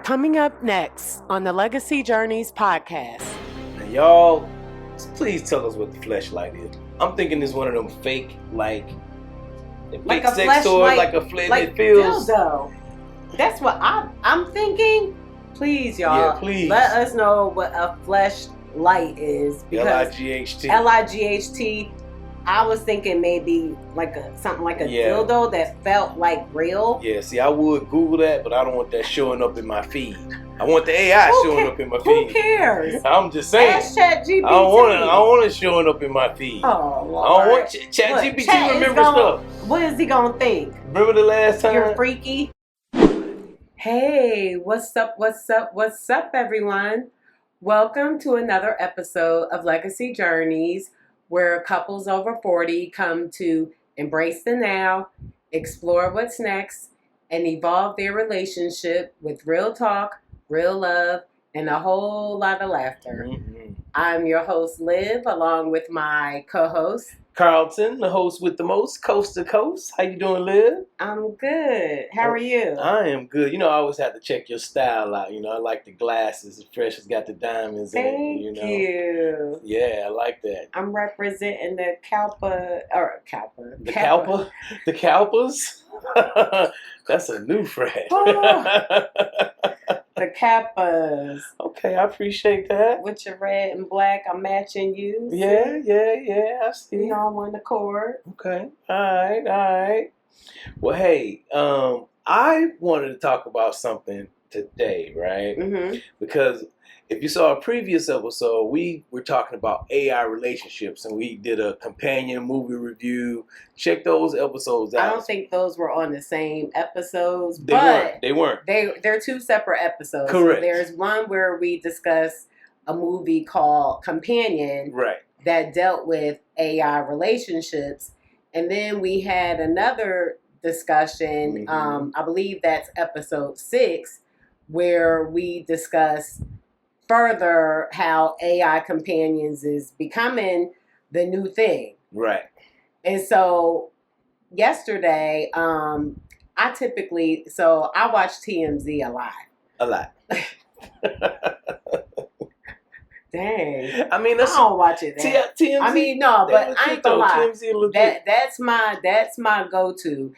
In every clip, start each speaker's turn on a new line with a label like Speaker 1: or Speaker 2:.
Speaker 1: Coming up next on the Legacy Journeys podcast.
Speaker 2: Now, y'all, please tell us what the fleshlight is. I'm thinking it's one of them fake, like a sex toy, like a flash.
Speaker 1: Like
Speaker 2: it feels.
Speaker 1: Dildo. That's what I'm thinking. Please, y'all.
Speaker 2: Yeah, please.
Speaker 1: Let us know what a fleshlight is.
Speaker 2: L-I-G-H-T.
Speaker 1: L-I-G-H-T. I was thinking maybe something like a dildo that felt like real.
Speaker 2: Yeah, see, I would Google that, but I don't want that showing up in my feed. I want the AI showing up in my feed.
Speaker 1: Who cares?
Speaker 2: I'm just saying.
Speaker 1: Ask ChatGPT.
Speaker 2: I don't want it showing up in my feed.
Speaker 1: Oh, Lord.
Speaker 2: I don't want ChatGPT to remember stuff.
Speaker 1: What is he going to think?
Speaker 2: Remember the last time?
Speaker 1: You're freaky. Hey, what's up, everyone? Welcome to another episode of Legacy Journeys, where couples over 40 come to embrace the now, explore what's next, and evolve their relationship with real talk, real love, and a whole lot of laughter. Mm-hmm. I'm your host, Liv, along with my co-host,
Speaker 2: Carlton, the host with the most, coast to coast. How you doing, Liv?
Speaker 1: I'm good. How are you?
Speaker 2: I am good. You know, I always have to check your style out. You know, I like the glasses. The fresh has got the diamonds in it.
Speaker 1: Thank you.
Speaker 2: Yeah, I like that.
Speaker 1: I'm representing the Kalpa.
Speaker 2: The Kalpa? The Kalpas? That's a new phrase.
Speaker 1: The Kappas.
Speaker 2: Okay, I appreciate that.
Speaker 1: With your red and black, I'm matching you.
Speaker 2: Yeah, I see.
Speaker 1: You know, I'm on the court.
Speaker 2: Okay, all right. Well, hey, I wanted to talk about something today, right? Mm-hmm. Because if you saw a previous episode, we were talking about AI relationships, and we did a companion movie review. Check those episodes out.
Speaker 1: I don't think those were on the same episodes,
Speaker 2: They weren't.
Speaker 1: They're two separate episodes.
Speaker 2: Correct.
Speaker 1: So there's one where we discussed a movie called Companion,
Speaker 2: right,
Speaker 1: that dealt with AI relationships, and then we had another discussion. Mm-hmm. I believe that's episode 6, where we discussed further how AI companions is becoming the new thing.
Speaker 2: Right.
Speaker 1: And so yesterday, I watch TMZ a lot.
Speaker 2: A lot.
Speaker 1: Dang.
Speaker 2: I mean,
Speaker 1: I don't watch it.
Speaker 2: TMZ.
Speaker 1: I mean, no, but I ain't gonna lie. That's my go-to.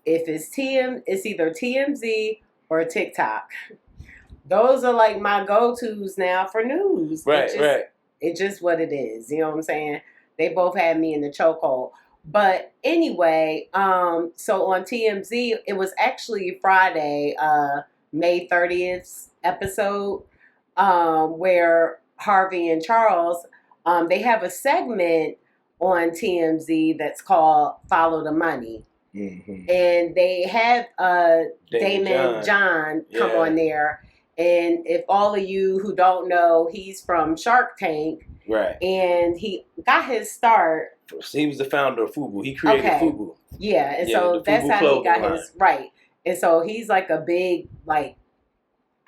Speaker 1: If it's either TMZ or TikTok. Those are like my go-tos now for news.
Speaker 2: Right.
Speaker 1: It's just what it is. You know what I'm saying? They both had me in the chokehold. But anyway, so on TMZ, it was actually Friday, May 30th episode, where Harvey and Charles, they have a segment on TMZ that's called Follow the Money. Mm-hmm. And they had Daymond John come on there. And if all of you who don't know, he's from Shark Tank.
Speaker 2: Right.
Speaker 1: And he got his start.
Speaker 2: He was the founder of FUBU. He created FUBU.
Speaker 1: Yeah. And so that's how he got his, right. And so he's like a big, like,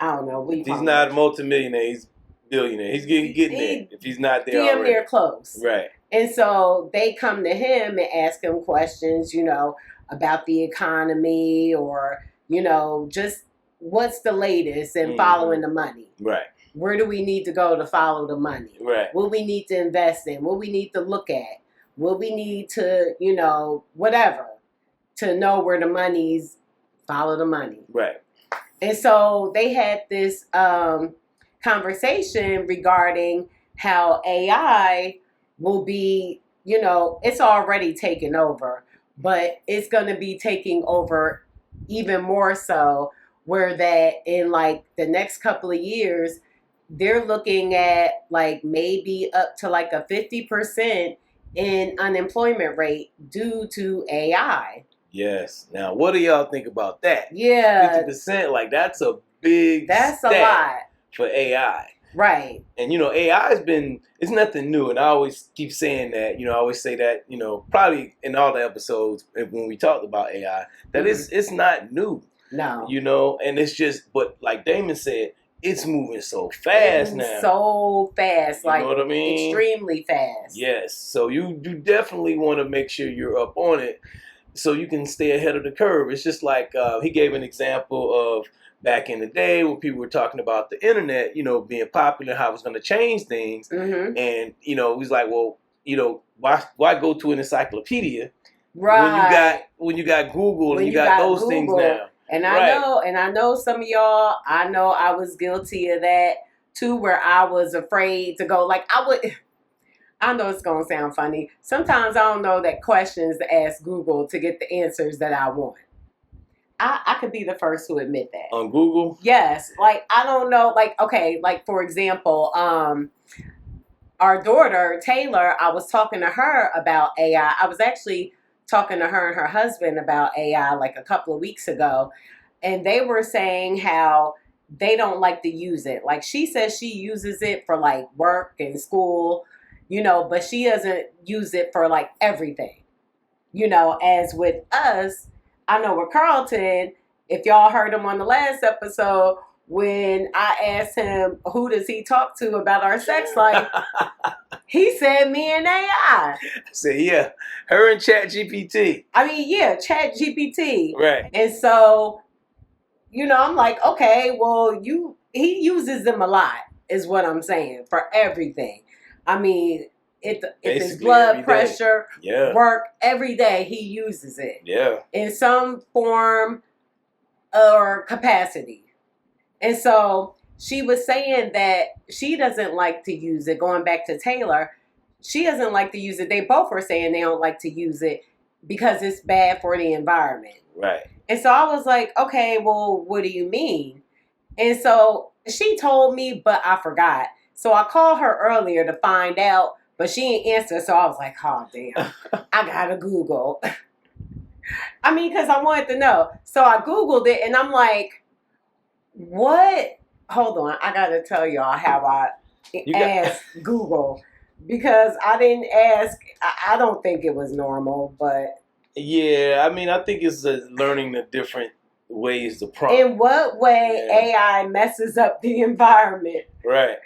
Speaker 1: I don't know.
Speaker 2: He's not a multimillionaire. He's a billionaire. He's getting there if he's not there already.
Speaker 1: Damn near close.
Speaker 2: Right.
Speaker 1: And so they come to him and ask him questions, you know, about the economy or, you know, just what's the latest in following the money?
Speaker 2: Right.
Speaker 1: Where do we need to go to follow the money?
Speaker 2: Right.
Speaker 1: What we need to invest in? What we need to look at? What we need to, you know, whatever, to know where the money's, follow the money.
Speaker 2: Right.
Speaker 1: And so they had this conversation regarding how AI will be, you know, it's already taken over, but it's going to be taking over even more so, where that in like the next couple of years, they're looking at like maybe up to like a 50% in unemployment rate due to AI.
Speaker 2: Yes. Now, what do y'all think about that?
Speaker 1: Yeah.
Speaker 2: 50%, like that's a big
Speaker 1: That's a lot.
Speaker 2: For AI.
Speaker 1: Right.
Speaker 2: And, you know, AI it's nothing new. And I always keep saying that, you know, I always say that, you know, probably in all the episodes when we talked about AI, that it's not new.
Speaker 1: No.
Speaker 2: You know, and it's just, but like Daymond said, it's moving so fast now.
Speaker 1: So fast.
Speaker 2: You know what I mean?
Speaker 1: Extremely fast.
Speaker 2: Yes. So you definitely want to make sure you're up on it so you can stay ahead of the curve. It's just like he gave an example of back in the day when people were talking about the internet, being popular, how it was going to change things.
Speaker 1: Mm-hmm.
Speaker 2: And, he's like, well, why go to an encyclopedia
Speaker 1: Right.
Speaker 2: when you got Google and you got those Google things now.
Speaker 1: And I know some of y'all, I know I was guilty of that too, where I was afraid to go. Like I know it's going to sound funny. Sometimes I don't know that questions to ask Google to get the answers that I want. I could be the first to admit that.
Speaker 2: On Google?
Speaker 1: Yes. Like, I don't know. Like, okay, like, for example, our daughter, Taylor, I was talking to her about AI. I was actually talking to her and her husband about AI like a couple of weeks ago. And they were saying how they don't like to use it. Like, she says she uses it for, like, work and school, but she doesn't use it for, like, everything. As with us, I know with Carlton, if y'all heard him on the last episode, when I asked him who does he talk to about our sex life, he said me and AI.
Speaker 2: I said, yeah, her and ChatGPT.
Speaker 1: I mean, yeah, ChatGPT.
Speaker 2: Right.
Speaker 1: And so, I'm like, okay, well, he uses them a lot, is what I'm saying, for everything. I mean, if his blood pressure, work, every day he uses it.
Speaker 2: Yeah.
Speaker 1: In some form or capacity. And so she was saying that she doesn't like to use it. Going back to Taylor, she doesn't like to use it. They both were saying they don't like to use it because it's bad for the environment.
Speaker 2: Right.
Speaker 1: And so I was like, okay, well, what do you mean? And so she told me, but I forgot. So I called her earlier to find out, but she didn't answer. So I was like, oh, damn, I got to Google. I mean, because I wanted to know. So I Googled it, and I'm like, what? Hold on. I got to tell y'all how I asked Google. Because I didn't ask. I don't think it was normal, but...
Speaker 2: Yeah, I mean, I think it's learning the different ways to prompt.
Speaker 1: In what way AI messes up the environment?
Speaker 2: Right.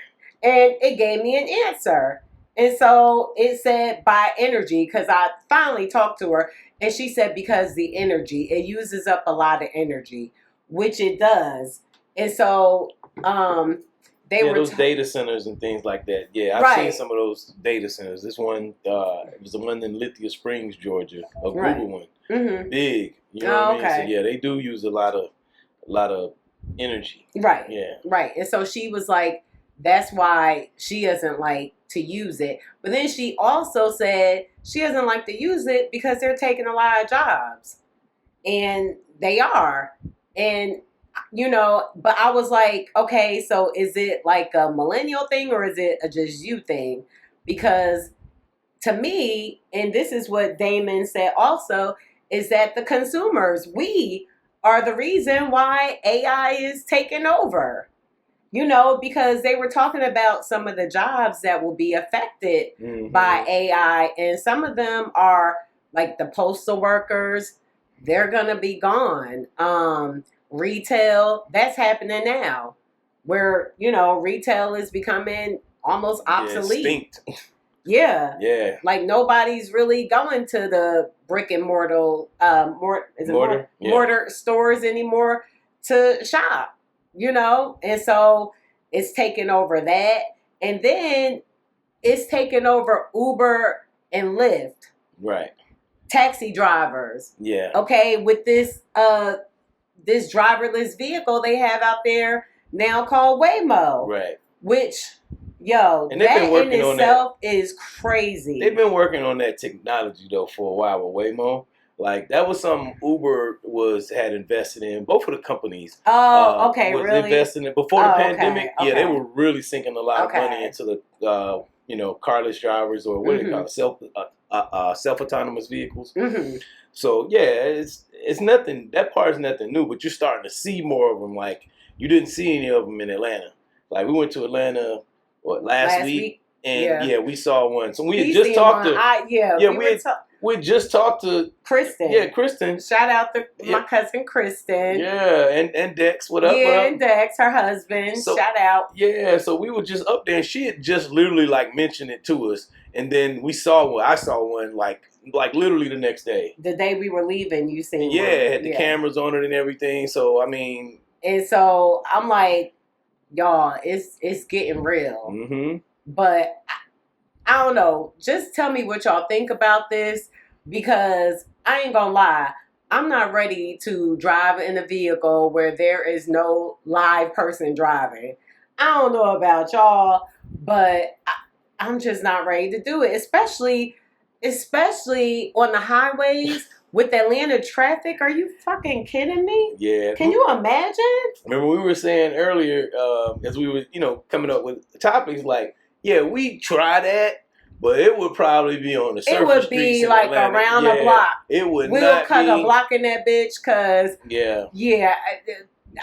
Speaker 1: And it gave me an answer. And so it said by energy, because I finally talked to her, and she said because the energy, it uses up a lot of energy, which it does. And so they were...
Speaker 2: those data centers and things like that. Yeah, I've seen some of those data centers. This one, it was the one in Lithia Springs, Georgia, a Google one. Mm-hmm. Big. You know what I mean? So yeah, they do use a lot of energy.
Speaker 1: Right.
Speaker 2: Yeah.
Speaker 1: Right. And so she was like, that's why she doesn't like to use it. But then she also said she doesn't like to use it because they're taking a lot of jobs. And they are. And, but I was like, okay, so is it like a millennial thing or is it a just you thing? Because to me, and this is what Daymond said also, is that the consumers, we are the reason why AI is taking over. Because they were talking about some of the jobs that will be affected by AI. And some of them are like the postal workers. They're going to be gone. Retail, that's happening now. Where, retail is becoming almost obsolete. Yeah.
Speaker 2: Yeah.
Speaker 1: Like nobody's really going to the brick and mortar stores anymore to shop. And so it's taking over that. And then it's taking over Uber and Lyft.
Speaker 2: Right.
Speaker 1: Taxi drivers.
Speaker 2: Yeah.
Speaker 1: Okay, with this driverless vehicle they have out there now called Waymo.
Speaker 2: Right.
Speaker 1: Which, and that in itself is crazy.
Speaker 2: They've been working on that technology though for a while with Waymo. Like that was something Uber had invested in. Both of the companies.
Speaker 1: Oh, okay,
Speaker 2: was
Speaker 1: really?
Speaker 2: Investing in before the pandemic.
Speaker 1: Okay.
Speaker 2: Yeah, they were really sinking a lot of money into the carless drivers or what do they call it, self-autonomous vehicles. Mm-hmm. So yeah, it's nothing. That part is nothing new. But you're starting to see more of them. Like you didn't see any of them in Atlanta. Like we went to Atlanta last week. And we saw one. So we had just talked to. We just talked to
Speaker 1: Kristen.
Speaker 2: Yeah, Kristen.
Speaker 1: Shout out to my cousin Kristen.
Speaker 2: Yeah, and Dex. What up?
Speaker 1: Yeah, and Dex, her husband. So, shout out.
Speaker 2: Yeah, so we were just up there, and she had just literally like mentioned it to us, and then we saw one. I saw one like literally the next day.
Speaker 1: The day we were leaving, you seen one.
Speaker 2: Yeah, it had the cameras on it and everything. So I mean,
Speaker 1: And so I'm like, y'all, it's getting real.
Speaker 2: Mm-hmm.
Speaker 1: But I don't know. Just tell me what y'all think about this, because I ain't gonna lie. I'm not ready to drive in a vehicle where there is no live person driving. I don't know about y'all, but I'm just not ready to do it, especially on the highways with Atlanta traffic. Are you fucking kidding me?
Speaker 2: Yeah.
Speaker 1: Can you imagine?
Speaker 2: Remember we were saying earlier, as we were, coming up with topics like, yeah, we try that, but it would probably be on the surface
Speaker 1: It would
Speaker 2: streets
Speaker 1: be
Speaker 2: in
Speaker 1: like
Speaker 2: Atlanta.
Speaker 1: around a block.
Speaker 2: It would
Speaker 1: We'll
Speaker 2: not
Speaker 1: cut
Speaker 2: be.
Speaker 1: a block in that bitch, cause
Speaker 2: Yeah.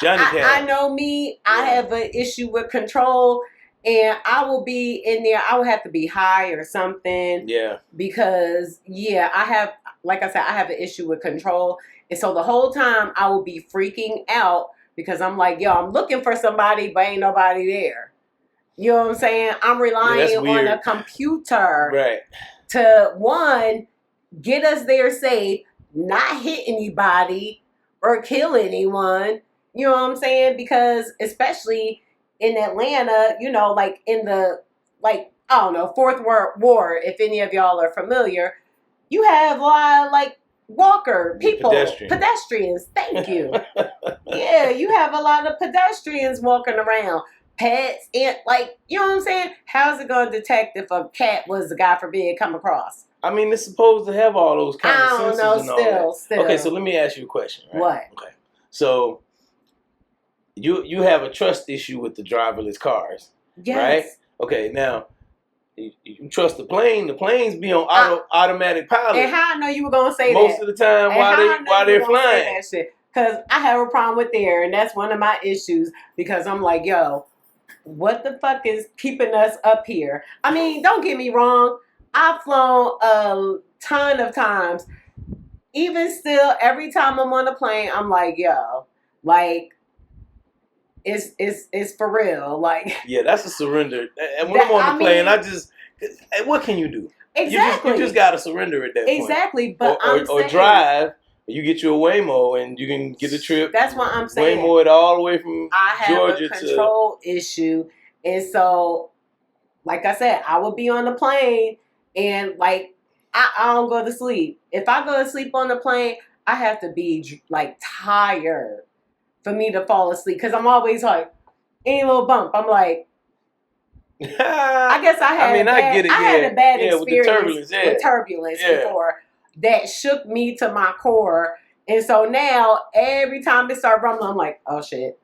Speaker 1: Johnny
Speaker 2: Cab.
Speaker 1: I know me. I have an issue with control, and I will be in there. I will have to be high or something.
Speaker 2: Yeah.
Speaker 1: Because I have, like I said, I have an issue with control, and so the whole time I will be freaking out because I'm like, yo, I'm looking for somebody, but ain't nobody there. You know what I'm saying? I'm relying on a computer,
Speaker 2: right,
Speaker 1: to one, get us there safe, not hit anybody or kill anyone. You know what I'm saying? Because especially in Atlanta, like in the, like, I don't know, Fourth World War, if any of y'all are familiar, you have a lot of like pedestrians. Thank you. Yeah, you have a lot of pedestrians walking around. Pets, and like, you know what I'm saying? How's it going to detect if a cat was, God forbid, come across?
Speaker 2: I mean, it's supposed to have all those kind of sensors and all that.
Speaker 1: Still.
Speaker 2: Okay, so let me ask you a question. Right?
Speaker 1: What?
Speaker 2: Okay, so you have a trust issue with the driverless cars,
Speaker 1: yes.
Speaker 2: right? Okay, now you trust the plane. The planes be on automatic pilot.
Speaker 1: And how I know you were gonna say
Speaker 2: most
Speaker 1: that?
Speaker 2: Most of the time while they're flying.
Speaker 1: Because I have a problem with there, and that's one of my issues. Because I'm like, yo, what the fuck is keeping us up here? I mean, don't get me wrong. I've flown a ton of times. Even still, every time I'm on a plane, I'm like, yo, like, it's for real. Like,
Speaker 2: yeah, that's a surrender. And when I'm on the plane, what can you do?
Speaker 1: Exactly.
Speaker 2: You just gotta surrender at that point.
Speaker 1: Exactly, but
Speaker 2: or drive. You get you a Waymo and you can get a trip.
Speaker 1: That's what I'm saying.
Speaker 2: Waymo it all the way from Georgia
Speaker 1: to... I have a control issue. And so, like I said, I would be on the plane and like, I don't go to sleep. If I go to sleep on the plane, I have to be like tired for me to fall asleep. Because I'm always like, any little bump, I'm like, I guess I had a bad experience with turbulence before that shook me to my core. And so now every time it starts rumbling, I'm like, oh shit.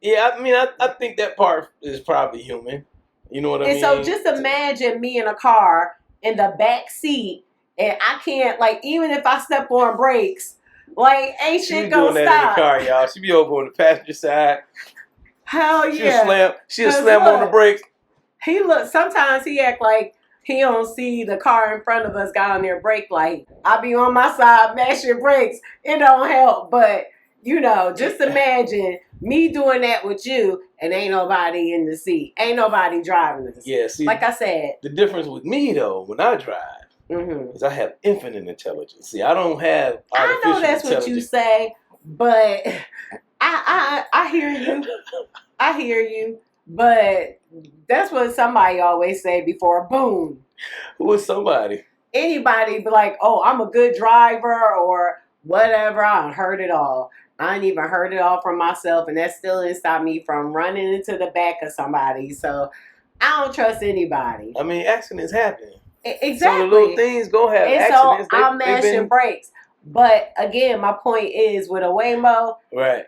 Speaker 2: Yeah, I mean, I think that part is probably human. You know what I mean?
Speaker 1: And so just imagine me in a car in the back seat, and I can't, like, even if I step on brakes, like, ain't shit gonna stop. She doing that in the car,
Speaker 2: y'all. She be over on the passenger side.
Speaker 1: Hell yeah.
Speaker 2: She'll slam on the brakes.
Speaker 1: Sometimes he act like he don't see the car in front of us got on their brake light. I be on my side mashing brakes. It don't help. But, just imagine me doing that with you and ain't nobody in the seat. Ain't nobody driving us.
Speaker 2: Yeah, see.
Speaker 1: Like I said.
Speaker 2: The difference with me, though, when I drive, is I have infinite intelligence. See, I don't have artificial intelligence. I know that's what you say, but I hear you. I hear you. But that's what somebody always say before boom. Who is somebody?
Speaker 1: Anybody be like, oh, I'm a good driver or whatever. I done heard it all. I ain't even heard it all from myself, and that still didn't stop me from running into the back of somebody. So I don't trust anybody.
Speaker 2: I mean, accidents happen.
Speaker 1: Exactly.
Speaker 2: So the little things gonna have accidents.
Speaker 1: So I'm mashing brakes. But again, my point is with a Waymo,
Speaker 2: right?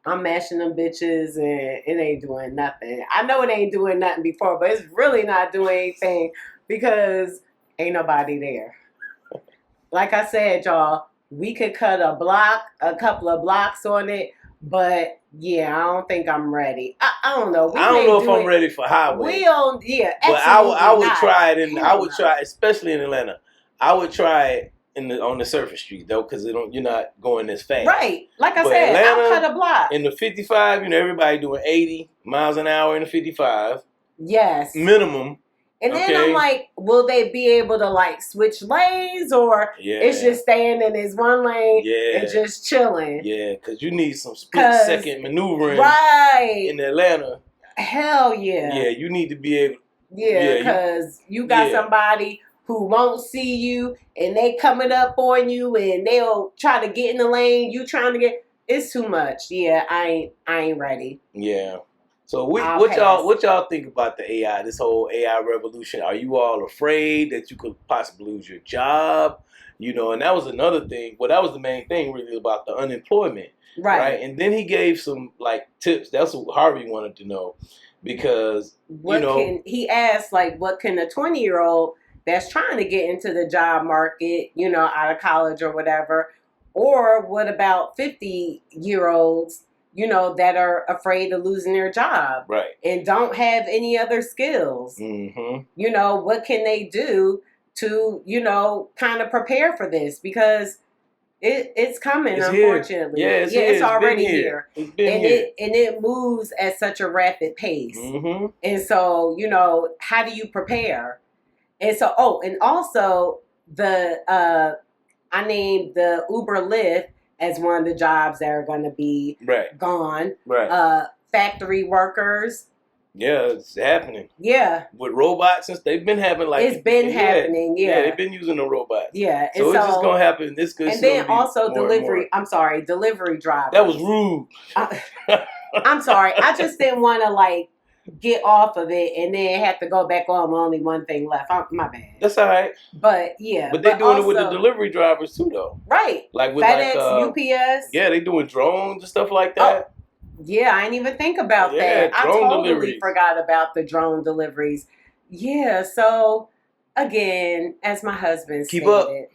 Speaker 1: I'm mashing them bitches and it ain't doing nothing. I know it ain't doing nothing before, but it's really not doing anything because ain't nobody there. Like I said, y'all, we could cut a couple of blocks on it, but yeah, I don't think I'm ready. I don't know.
Speaker 2: I don't know if I'm ready for highway.
Speaker 1: Yeah,
Speaker 2: but I would try it, I would try, especially in Atlanta. I would try it on the surface street though, because you're not going as fast.
Speaker 1: Right. Like I said, Atlanta, I'll cut a block.
Speaker 2: In the 55, everybody doing 80 miles an hour in the 55.
Speaker 1: Yes.
Speaker 2: Minimum.
Speaker 1: And then I'm like, will they be able to like switch lanes, or it's just staying in this one lane and just chilling?
Speaker 2: Yeah, because you need some split-second maneuvering in Atlanta.
Speaker 1: Hell yeah.
Speaker 2: Yeah, you need to be able.
Speaker 1: Yeah, because you got somebody who won't see you and they coming up on you and they'll try to get in the lane. You trying to get, it's too much. Yeah, I ain't ready.
Speaker 2: Yeah. So what y'all think about the AI, this whole AI revolution? Are you all afraid that you could possibly lose your job? You know, and that was another thing. Well, that was the main thing really about the unemployment. Right. And then he gave some like tips. That's what Harvey wanted to know. Because
Speaker 1: he asked, like, what can a 20-year-old that's trying to get into the job market, you know, out of college or whatever, or what about 50-year-olds, you know, that are afraid of losing their job,
Speaker 2: right,
Speaker 1: and don't have any other skills? Mm-hmm. You know, what can they do to, you know, kind of prepare for this? Because it's coming, unfortunately.
Speaker 2: Here. Yeah,
Speaker 1: it's already here.
Speaker 2: It's been here.
Speaker 1: And it moves at such a rapid pace. Mm-hmm. And so, you know, how do you prepare? And so, and also I named the Uber Lyft as one of the jobs that are going to be gone. Right. Factory workers.
Speaker 2: Yeah, it's happening.
Speaker 1: Yeah.
Speaker 2: With robots, since they've been having like...
Speaker 1: It's been happening,
Speaker 2: Yeah, they've been using the robots.
Speaker 1: Yeah.
Speaker 2: So it's just going to happen. It's good.
Speaker 1: And then also delivery drivers.
Speaker 2: That was rude.
Speaker 1: I'm sorry. I just didn't want to like get off of it and then have to go back on with only one thing left. My bad.
Speaker 2: That's all right.
Speaker 1: But yeah.
Speaker 2: But they're doing it with the delivery drivers too, though.
Speaker 1: Right.
Speaker 2: Like with
Speaker 1: FedEx, UPS.
Speaker 2: Yeah, they doing drones and stuff like that.
Speaker 1: Oh. Yeah, I didn't even think about that. I totally forgot about the drone deliveries. Yeah, so again, as my husband
Speaker 2: Keep
Speaker 1: stated,
Speaker 2: up.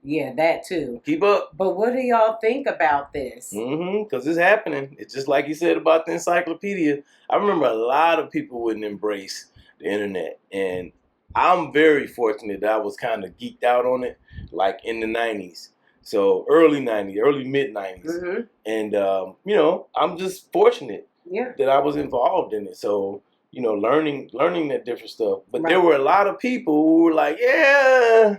Speaker 1: Yeah, that too.
Speaker 2: Keep up.
Speaker 1: But what do y'all think about this?
Speaker 2: Because it's happening. It's just like you said about the encyclopedia. I remember a lot of people wouldn't embrace the internet, and I'm very fortunate that I was kind of geeked out on it, like in the 90s. So early 90s, early mid 90s. Mm-hmm. And, you know, I'm just fortunate that I was involved in it. So, you know, learning that different stuff. But there were a lot of people who were like, yeah.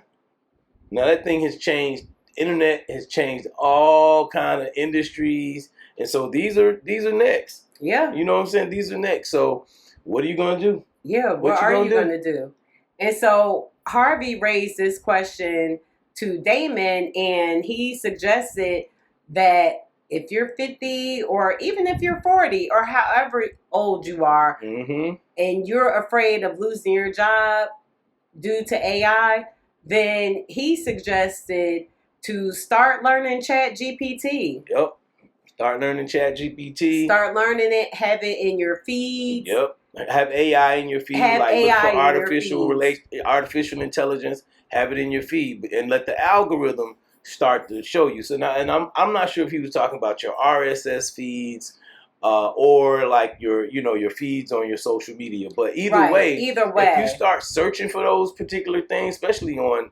Speaker 2: Now that thing has changed. Internet has changed all kind of industries. And so these are next. Yeah. You know what I'm saying? These are next. So what are you going to do?
Speaker 1: Yeah, what are you going to do? And so Harvey raised this question to Daymond, and he suggested that if you're 50 or even if you're 40 or however old you are, mm-hmm. and you're afraid of losing your job due to AI, then he suggested to start learning ChatGPT.
Speaker 2: Yep. Start learning ChatGPT.
Speaker 1: Start learning it. Have it in your feeds.
Speaker 2: Yep. Have AI in your feed.
Speaker 1: Have
Speaker 2: like
Speaker 1: AI
Speaker 2: look for artificial intelligence. Have it in your feed and let the algorithm start to show you. So now, and I'm not sure if he was talking about your RSS feeds or like your feeds on your social media. But either way, if you start searching for those particular things, especially on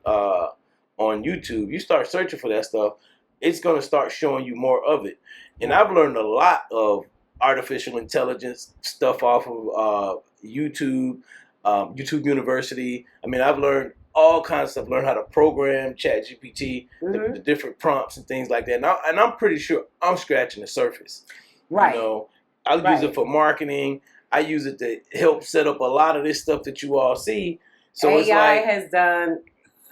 Speaker 2: YouTube, you start searching for that stuff, it's going to start showing you more of it. And I've learned a lot of artificial intelligence stuff off of YouTube, YouTube University. I mean, I've learned all kinds of stuff. Learn how to program ChatGPT, mm-hmm. the different prompts and things like that. And I'm pretty sure I'm scratching the surface. Right. You know, I use it for marketing. I use it to help set up a lot of this stuff that you all see. So
Speaker 1: AI has done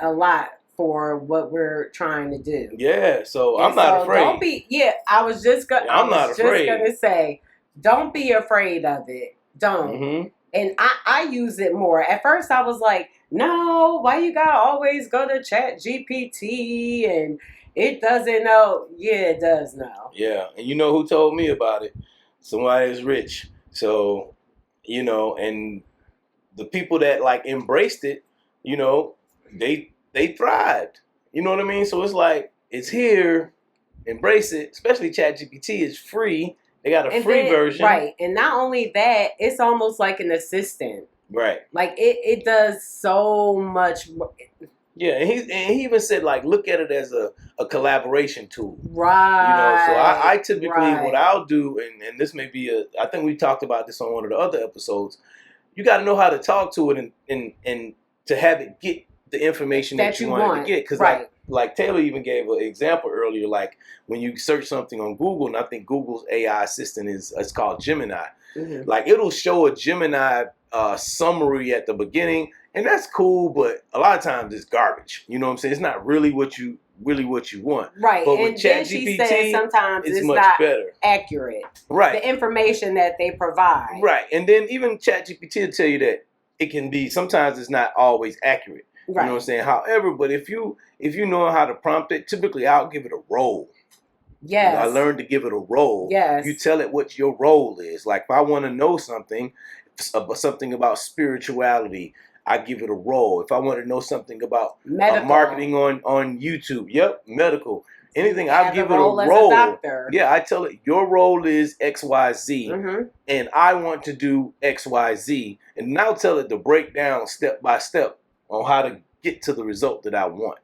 Speaker 1: a lot for what we're trying to do.
Speaker 2: Yeah. So I'm not afraid.
Speaker 1: Don't be. Yeah. I was just gonna say, don't be afraid of it. Don't. Mm-hmm. And I use it more. At first, I was like, no, why you gotta always go to ChatGPT and it doesn't know? Yeah, it does know.
Speaker 2: Yeah, and you know who told me about it? Somebody is rich. So, you know, and the people that like embraced it, you know, they thrived. You know what I mean? So it's like, it's here, embrace it. Especially ChatGPT is free. They got a free version.
Speaker 1: Right. And not only that, it's almost like an assistant.
Speaker 2: Right.
Speaker 1: Like it does so much.
Speaker 2: Yeah, and he even said like look at it as a collaboration tool.
Speaker 1: Right.
Speaker 2: You know, so I typically what I'll do, and this may be I think we talked about this on one of the other episodes. you got to know how to talk to it and to have it get the information that you want it to get. Because like Taylor even gave an example earlier, like when you search something on Google, and I think Google's AI assistant it's called Gemini. Mm-hmm. Like it'll show a Gemini summary at the beginning, and that's cool, but a lot of times it's garbage. You know what I'm saying? It's not really what you want.
Speaker 1: Right.
Speaker 2: But
Speaker 1: and
Speaker 2: with
Speaker 1: then she said sometimes it's
Speaker 2: much
Speaker 1: not
Speaker 2: better.
Speaker 1: Accurate.
Speaker 2: Right.
Speaker 1: The information that they provide.
Speaker 2: Right. And then even ChatGPT will tell you that it can be, sometimes it's not always accurate. Right. You know what I'm saying? However, but if you know how to prompt it, typically I'll give it a role. Yes. I learned to give it a role. Yes. You tell it what your role is. Like if I want to know something about spirituality, I give it a role. If I want to know something about marketing on YouTube, medical. Anything, I'll give it a role. Yeah, I tell it your role is XYZ, and I want to do XYZ, and I'll tell it to break down step by step on how to get to the result that I want,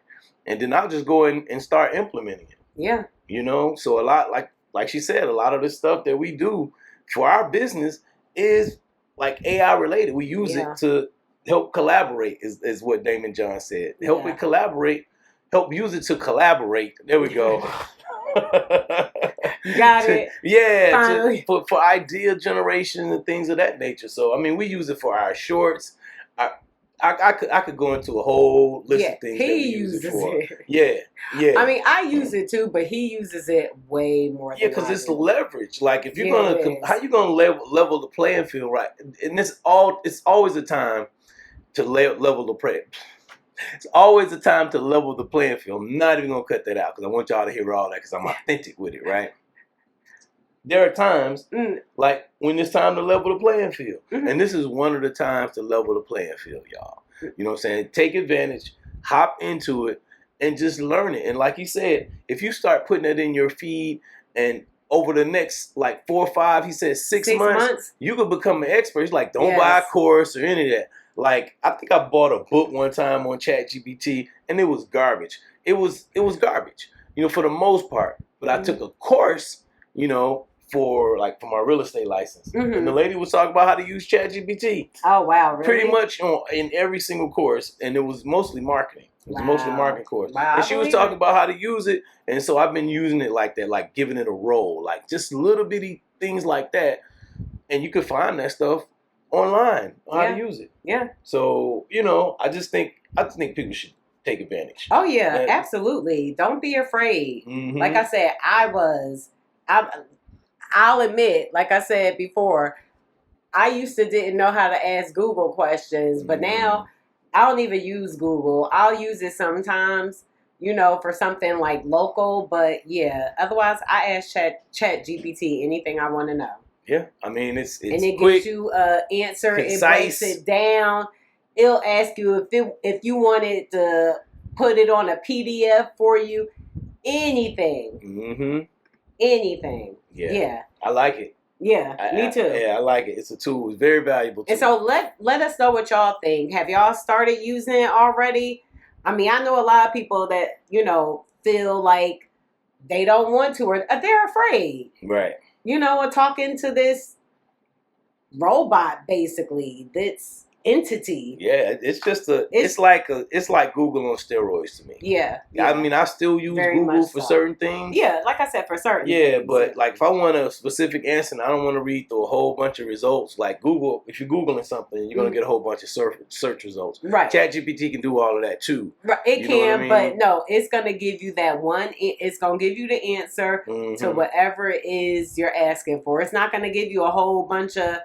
Speaker 2: and then I'll just go in and start implementing it. Yeah, you know, so a lot like she said, a lot of the stuff that we do for our business is like AI related. We use it to help collaborate, is what Daymond John said. Help it collaborate. Help use it to collaborate. There we go.
Speaker 1: You got it.
Speaker 2: Yeah, for idea generation and things of that nature. So I mean, we use it for our shorts. I could go into a whole list of things that we use it for. Yeah. I
Speaker 1: mean, I use it too, but he uses it way more.
Speaker 2: Yeah, because it's leverage. Like if you're how you gonna level the playing field, right? And it's always a time to level the play. It's always a time to level the playing field. I'm not even going to cut that out because I want y'all to hear all that because I'm authentic with it, right? There are times like when it's time to level the playing field. And this is one of the times to level the playing field, y'all. You know what I'm saying? Take advantage, hop into it, and just learn it. And like he said, if you start putting it in your feed and over the next like 4 or 5, he said 6 months, you could become an expert. He's like, don't buy a course or any of that. Like, I think I bought a book one time on ChatGPT, and it was garbage. It was garbage, you know, for the most part. But I took a course, you know, for my real estate license. And the lady was talking about how to use ChatGPT.
Speaker 1: Oh, wow, really?
Speaker 2: Pretty much in every single course, and it was mostly marketing. It was mostly a marketing course. Wow, and she was talking about how to use it, and so I've been using it like that, like giving it a role, like just little bitty things like that. And you could find that stuff online how to use it. Yeah. So, you know, I just think people should take advantage.
Speaker 1: Oh yeah, absolutely. Don't be afraid. Like I said, I'll admit, like I said before, I used to didn't know how to ask Google questions, but now I don't even use Google. I'll use it sometimes, you know, for something like local, but yeah, otherwise I ask ChatGPT anything I want to know.
Speaker 2: Yeah, I mean it's
Speaker 1: and it
Speaker 2: quick,
Speaker 1: gives you an answer. Concise. It breaks it down. It'll ask you if you wanted to put it on a PDF for you. Anything. Anything. Yeah.
Speaker 2: I like it.
Speaker 1: Yeah, me too.
Speaker 2: I like it. It's a tool. It's very valuable.
Speaker 1: And so let us know what y'all think. Have y'all started using it already? I mean, I know a lot of people that, you know, feel like they don't want to or they're afraid. Right. You know, talking to this robot, basically, this entity.
Speaker 2: Yeah, it's just it's like Google on steroids to me. Yeah. I mean, I still use Google for certain things.
Speaker 1: Yeah, like I said, for certain things.
Speaker 2: But like if I want a specific answer and I don't want to read through a whole bunch of results, like Google, if you're Googling something, you're going to get a whole bunch of search results. Right. ChatGPT can do all of that too.
Speaker 1: Right. It can, but no, it's going to give you that one. It's going to give you the answer to whatever it is you're asking for. It's not going to give you a whole bunch of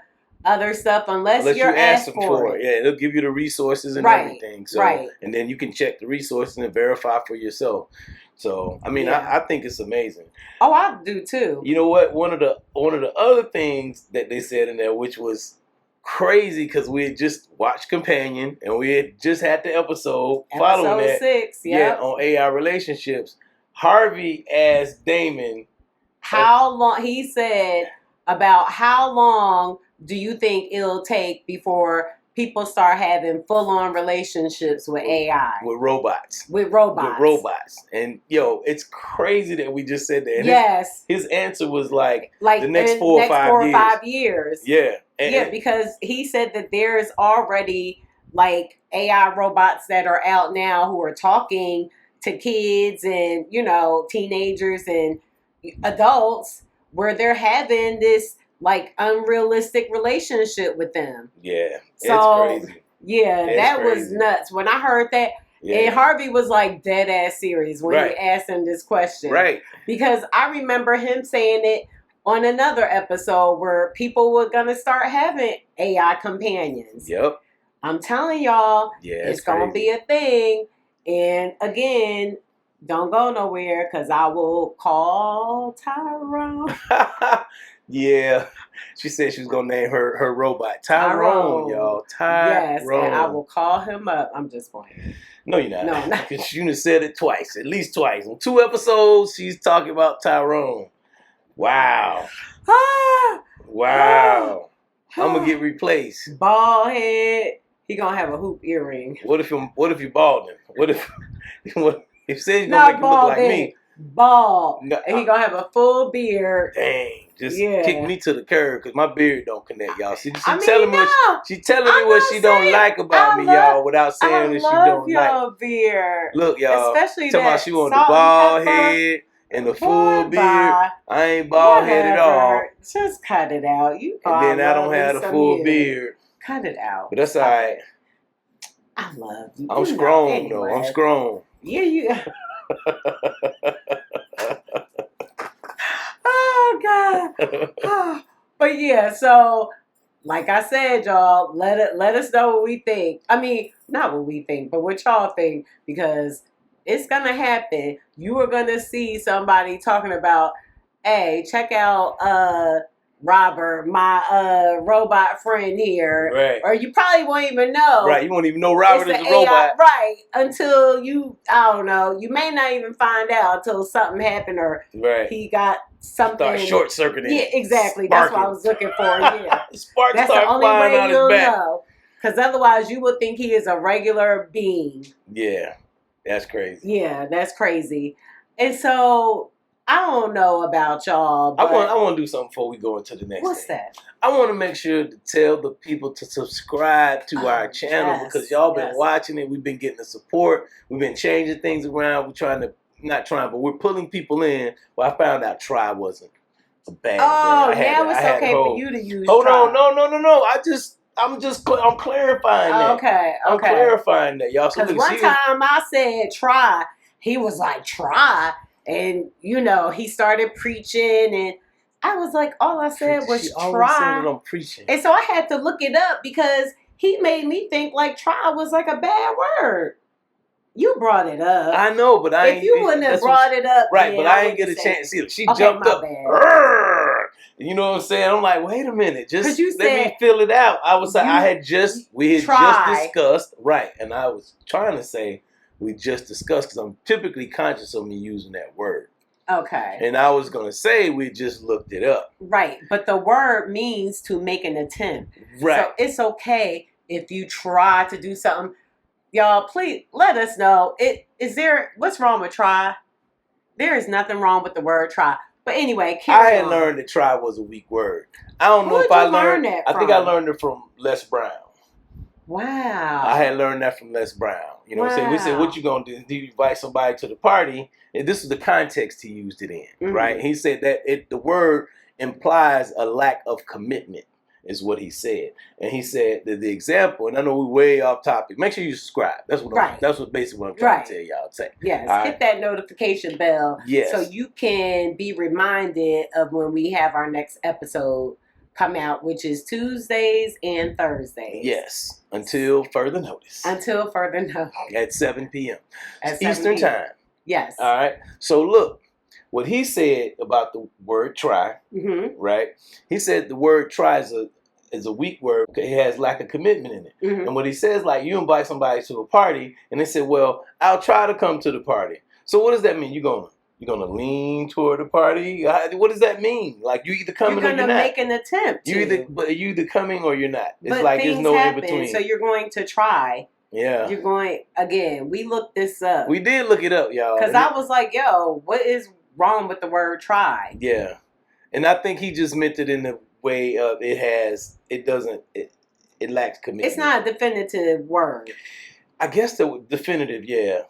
Speaker 1: other stuff unless you're asking for it.
Speaker 2: Yeah, it'll give you the resources and everything. So, and then you can check the resources and verify for yourself. So, I mean, I think it's amazing.
Speaker 1: Oh, I do too.
Speaker 2: You know what? One of the other things that they said in there, which was crazy, because we had just watched Companion and we had just had the episode following that.
Speaker 1: 6,
Speaker 2: on AI relationships. Harvey asked Daymond
Speaker 1: how long. He said about how long do you think it'll take before people start having full-on relationships with AI.
Speaker 2: With robots.
Speaker 1: With robots.
Speaker 2: With robots. And, yo, it's crazy that we just said that. And
Speaker 1: yes.
Speaker 2: His answer was like the next 4 or 5 years.
Speaker 1: Yeah.
Speaker 2: And,
Speaker 1: because he said that there's already, like, AI robots that are out now who are talking to kids and, you know, teenagers and adults where they're having this, like, unrealistic relationship with them.
Speaker 2: Yeah.
Speaker 1: So,
Speaker 2: it's crazy.
Speaker 1: Yeah, that was nuts. When I heard that, and Harvey was like dead ass serious when he asked him this question.
Speaker 2: Right.
Speaker 1: Because I remember him saying it on another episode where people were going to start having AI companions.
Speaker 2: Yep.
Speaker 1: I'm telling y'all, it's going to be a thing. And again, don't go nowhere because I will call Tyrone.
Speaker 2: Yeah. She said she was going to name her robot Tyrone, y'all. Tyrone.
Speaker 1: Yes, and I will call him up. I'm just playing.
Speaker 2: No, you're not.
Speaker 1: No, I'm not.
Speaker 2: You done said it twice, at least twice. On 2 episodes, she's talking about Tyrone. Wow. Wow. I'm going to get replaced.
Speaker 1: Bald head. He going to have a hoop earring.
Speaker 2: What if you balding? What if says you going to make him look like me?
Speaker 1: Bald. No, and he going to have a full beard.
Speaker 2: Dang. Just kick me to the curb because my beard don't connect, y'all. She telling me what she don't like about me, y'all, without saying that she don't like.
Speaker 1: I love your beard.
Speaker 2: Look, y'all.
Speaker 1: Especially
Speaker 2: talking about she want the bald head and the full beard. I ain't bald headed at all.
Speaker 1: Just cut it out.
Speaker 2: And then I don't have the full beard.
Speaker 1: Cut it out.
Speaker 2: But that's all right.
Speaker 1: I love you.
Speaker 2: I'm strong though. I'm strong.
Speaker 1: Yeah, you. Oh God. But yeah, so like I said, y'all, let us know what we think. I mean, not what we think, but what y'all think, because it's gonna happen. You are gonna see somebody talking about, hey, check out Robert, my robot friend here.
Speaker 2: Right.
Speaker 1: Or you probably won't even know.
Speaker 2: Right, you won't even know Robert is a robot.
Speaker 1: AI, right, until I don't know, you may not even find out until something happened or he got something.
Speaker 2: Start short-circuiting.
Speaker 1: Yeah, exactly. Sparking. That's what I was looking for, yeah.
Speaker 2: Sparks
Speaker 1: That's
Speaker 2: start
Speaker 1: the only
Speaker 2: flying
Speaker 1: way
Speaker 2: out
Speaker 1: you'll
Speaker 2: his back.
Speaker 1: know. Because otherwise you would think he is a regular being.
Speaker 2: Yeah, that's crazy.
Speaker 1: Yeah, that's crazy. And so I don't know about y'all. But
Speaker 2: I want to do something before we go into the next
Speaker 1: what's
Speaker 2: thing.
Speaker 1: that?
Speaker 2: I want to make sure to tell the people to subscribe to our channel because y'all been watching it. We've been getting the support. We've been changing things around. We're pulling people in. Well, I found out try wasn't a bad word.
Speaker 1: Now it's okay for you to use
Speaker 2: Hold
Speaker 1: try.
Speaker 2: on. No. I'm clarifying that.
Speaker 1: Okay.
Speaker 2: I'm clarifying that, y'all. So
Speaker 1: because one time I said try. He was like, try. And, you know, he started preaching, and I was like, all I said was
Speaker 2: she
Speaker 1: try.
Speaker 2: Always said that I'm preaching.
Speaker 1: And so I had to look it up because he made me think like try was like a bad word. You brought it up.
Speaker 2: I know, but
Speaker 1: if you wouldn't have brought it up,
Speaker 2: right? But I ain't get a chance. See, she jumped up. You know what I'm saying? I'm like, wait a minute, just let me fill it out. We had just discussed, right? And I was trying to say we just discussed because I'm typically conscious of me using that word.
Speaker 1: Okay.
Speaker 2: And I was gonna say we just looked it up.
Speaker 1: Right, but the word means to make an attempt.
Speaker 2: Right.
Speaker 1: So it's okay if you try to do something. Y'all, please let us know. What's wrong with try? There is nothing wrong with the word try. But anyway,
Speaker 2: I had learned that try was a weak word. I don't know if I learned that from? I think I learned it from Les Brown.
Speaker 1: Wow.
Speaker 2: I had learned that from Les Brown. You know what I'm saying? We said, what you gonna do? Do you invite somebody to the party? And this is the context he used it in, right? He said that the word implies a lack of commitment, is what he said. And he said that the example, and I know we're way off topic. Make sure you subscribe. That's what basically what I'm trying to tell y'all today.
Speaker 1: Yes, hit that notification bell so you can be reminded of when we have our next episode come out, which is Tuesdays and Thursdays.
Speaker 2: Yes, until further notice.
Speaker 1: Until further notice.
Speaker 2: At 7 p.m.
Speaker 1: At
Speaker 2: Eastern time.
Speaker 1: Yes.
Speaker 2: All right. So look, what he said about the word try, right? He said the word try is a weak word. It has lack of commitment in it. And what he says, like you invite somebody to a party and they say, well, I'll try to come to the party. So what does that mean? You going to You're gonna lean toward the party. What does that mean? Like you either coming or you're not.
Speaker 1: You're gonna make an attempt.
Speaker 2: You either coming or you're not. It's
Speaker 1: but
Speaker 2: like there's no
Speaker 1: happen,
Speaker 2: in between.
Speaker 1: So you're going to try.
Speaker 2: Yeah.
Speaker 1: You're going again. We looked this up.
Speaker 2: We did look it up, y'all.
Speaker 1: Because I was like, yo, what is wrong with the word try?
Speaker 2: Yeah. And I think he just meant it in the way of it lacks commitment.
Speaker 1: It's not a definitive word.
Speaker 2: I guess the definitive, yeah.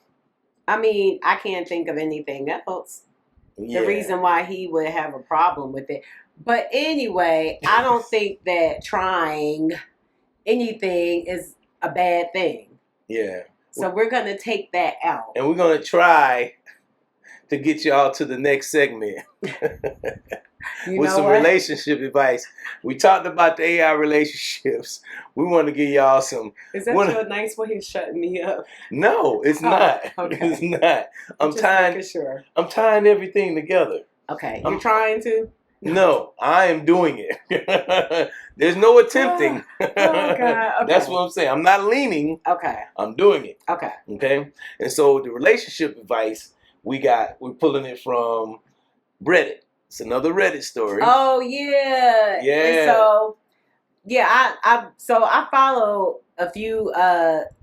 Speaker 1: I mean, I can't think of anything else.
Speaker 2: Yeah.
Speaker 1: The reason why he would have a problem with it. But anyway, I don't think that trying anything is a bad thing.
Speaker 2: Yeah.
Speaker 1: So we're going to take that out.
Speaker 2: And we're going to try to get y'all to the next segment. With some relationship advice. We talked about the AI relationships. We want to give y'all some.
Speaker 1: Is that your nice way of shutting me up?
Speaker 2: No, it's not. Okay. It's not. I'm tying everything together.
Speaker 1: Okay. You're trying to?
Speaker 2: No, I am doing it. There's no attempting.
Speaker 1: Oh, God. Okay.
Speaker 2: That's what I'm saying. I'm not leaning.
Speaker 1: Okay.
Speaker 2: I'm doing it.
Speaker 1: Okay.
Speaker 2: Okay. And so the relationship advice we're pulling it from Reddit. It's another Reddit story.
Speaker 1: Oh yeah.
Speaker 2: Yeah.
Speaker 1: And so yeah, I follow a few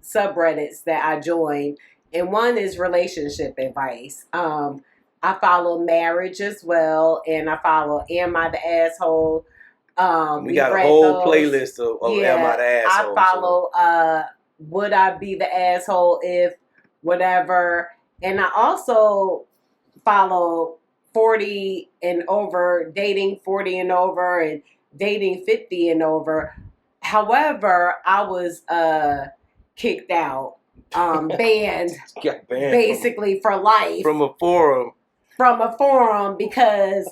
Speaker 1: subreddits that I joined, and one is relationship advice. I follow marriage as well, and I follow Am I the Asshole?
Speaker 2: We got a whole playlist of Am I the Asshole?
Speaker 1: I follow Would I Be the Asshole If Whatever, and I also follow 40 and over, dating 40 and over, and dating 50 and over. However, I was kicked out, banned basically for life
Speaker 2: from a forum.
Speaker 1: Because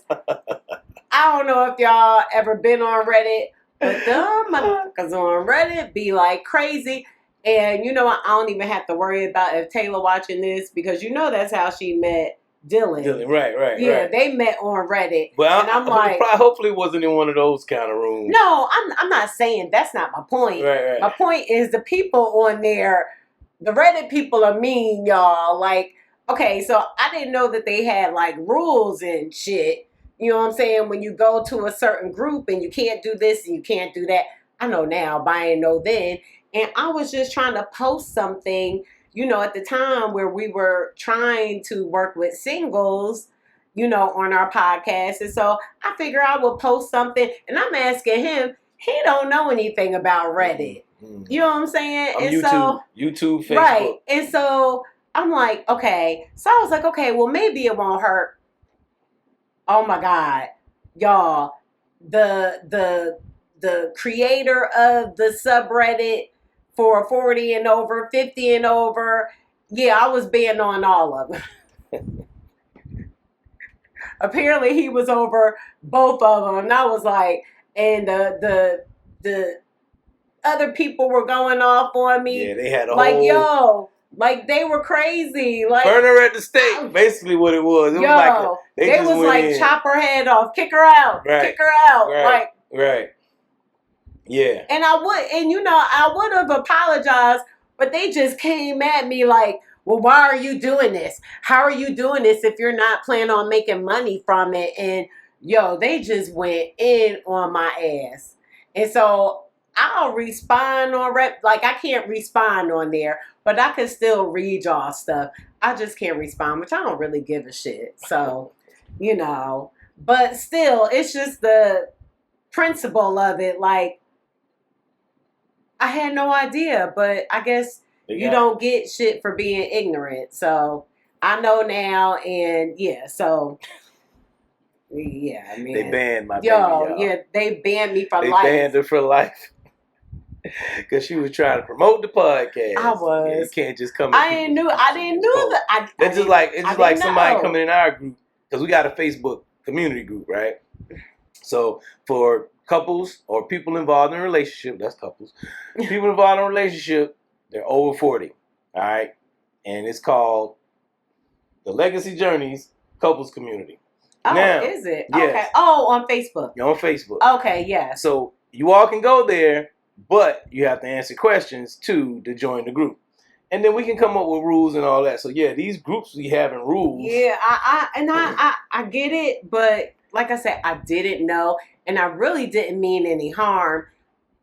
Speaker 1: I don't know if y'all ever been on Reddit, but them motherfuckers on Reddit be like crazy. And you know, I don't even have to worry about if Taylor watching this, because you know that's how she met Dylan.
Speaker 2: Right.
Speaker 1: Yeah, they met on Reddit.
Speaker 2: But
Speaker 1: and I'm like,
Speaker 2: hopefully it wasn't in one of those kind of rooms.
Speaker 1: No, I'm not saying that's not my point.
Speaker 2: Right.
Speaker 1: My point is the people on there, the Reddit people are mean, y'all. Like, okay, so I didn't know that they had like rules and shit. You know what I'm saying? When you go to a certain group and you can't do this and you can't do that. I know now, but I didn't know then. And I was just trying to post something, you know, at the time where we were trying to work with singles, you know, on our podcast. And so I figure I will post something, and I'm asking him, he don't know anything about Reddit. Mm-hmm. You know what I'm saying?
Speaker 2: YouTube, Facebook.
Speaker 1: Right. And so I'm like, okay. So I was like, okay, well, maybe it won't hurt. Oh my God. Y'all, the creator of the subreddit for 40 and over, 50 and over, yeah, I was banned on all of them. Apparently he was over both of them. And I was like, and the other people were going off on me.
Speaker 2: Yeah, they had a
Speaker 1: like,
Speaker 2: whole...
Speaker 1: yo, like they were crazy. Like,
Speaker 2: burn her at the stake, basically what it was. It was like
Speaker 1: they was like, chop her head off, kick her out, kick her out.
Speaker 2: Right. Yeah.
Speaker 1: And I would have apologized, but they just came at me like, well, why are you doing this? How are you doing this if you're not planning on making money from it? And yo, they just went in on my ass. And so I'll respond on like I can't respond on there, but I can still read y'all stuff. I just can't respond, which I don't really give a shit. So, you know, but still, it's just the principle of it. Like, I had no idea, but I guess you don't get shit for being ignorant. So I know now, and yeah, so yeah, man.
Speaker 2: They banned my baby, y'all.
Speaker 1: Yeah, they banned me for life.
Speaker 2: They banned her for life. Because she was trying to promote the podcast.
Speaker 1: I was.
Speaker 2: Yeah, you can't just come.
Speaker 1: I didn't know that.
Speaker 2: It's just like somebody coming in our group, because we got a Facebook community group, right? So for couples or people involved in a relationship, that's couples. People involved in a relationship, they're over 40. All right, and it's called the Legacy Journeys Couples Community.
Speaker 1: Oh,
Speaker 2: now,
Speaker 1: is it?
Speaker 2: Yes.
Speaker 1: Okay. Oh, on Facebook.
Speaker 2: You're on Facebook.
Speaker 1: Okay, yeah.
Speaker 2: So you all can go there, but you have to answer questions to join the group. And then we can come up with rules and all that. So yeah, these groups be having rules.
Speaker 1: Yeah, I get it, but like I said, I didn't know, and I really didn't mean any harm.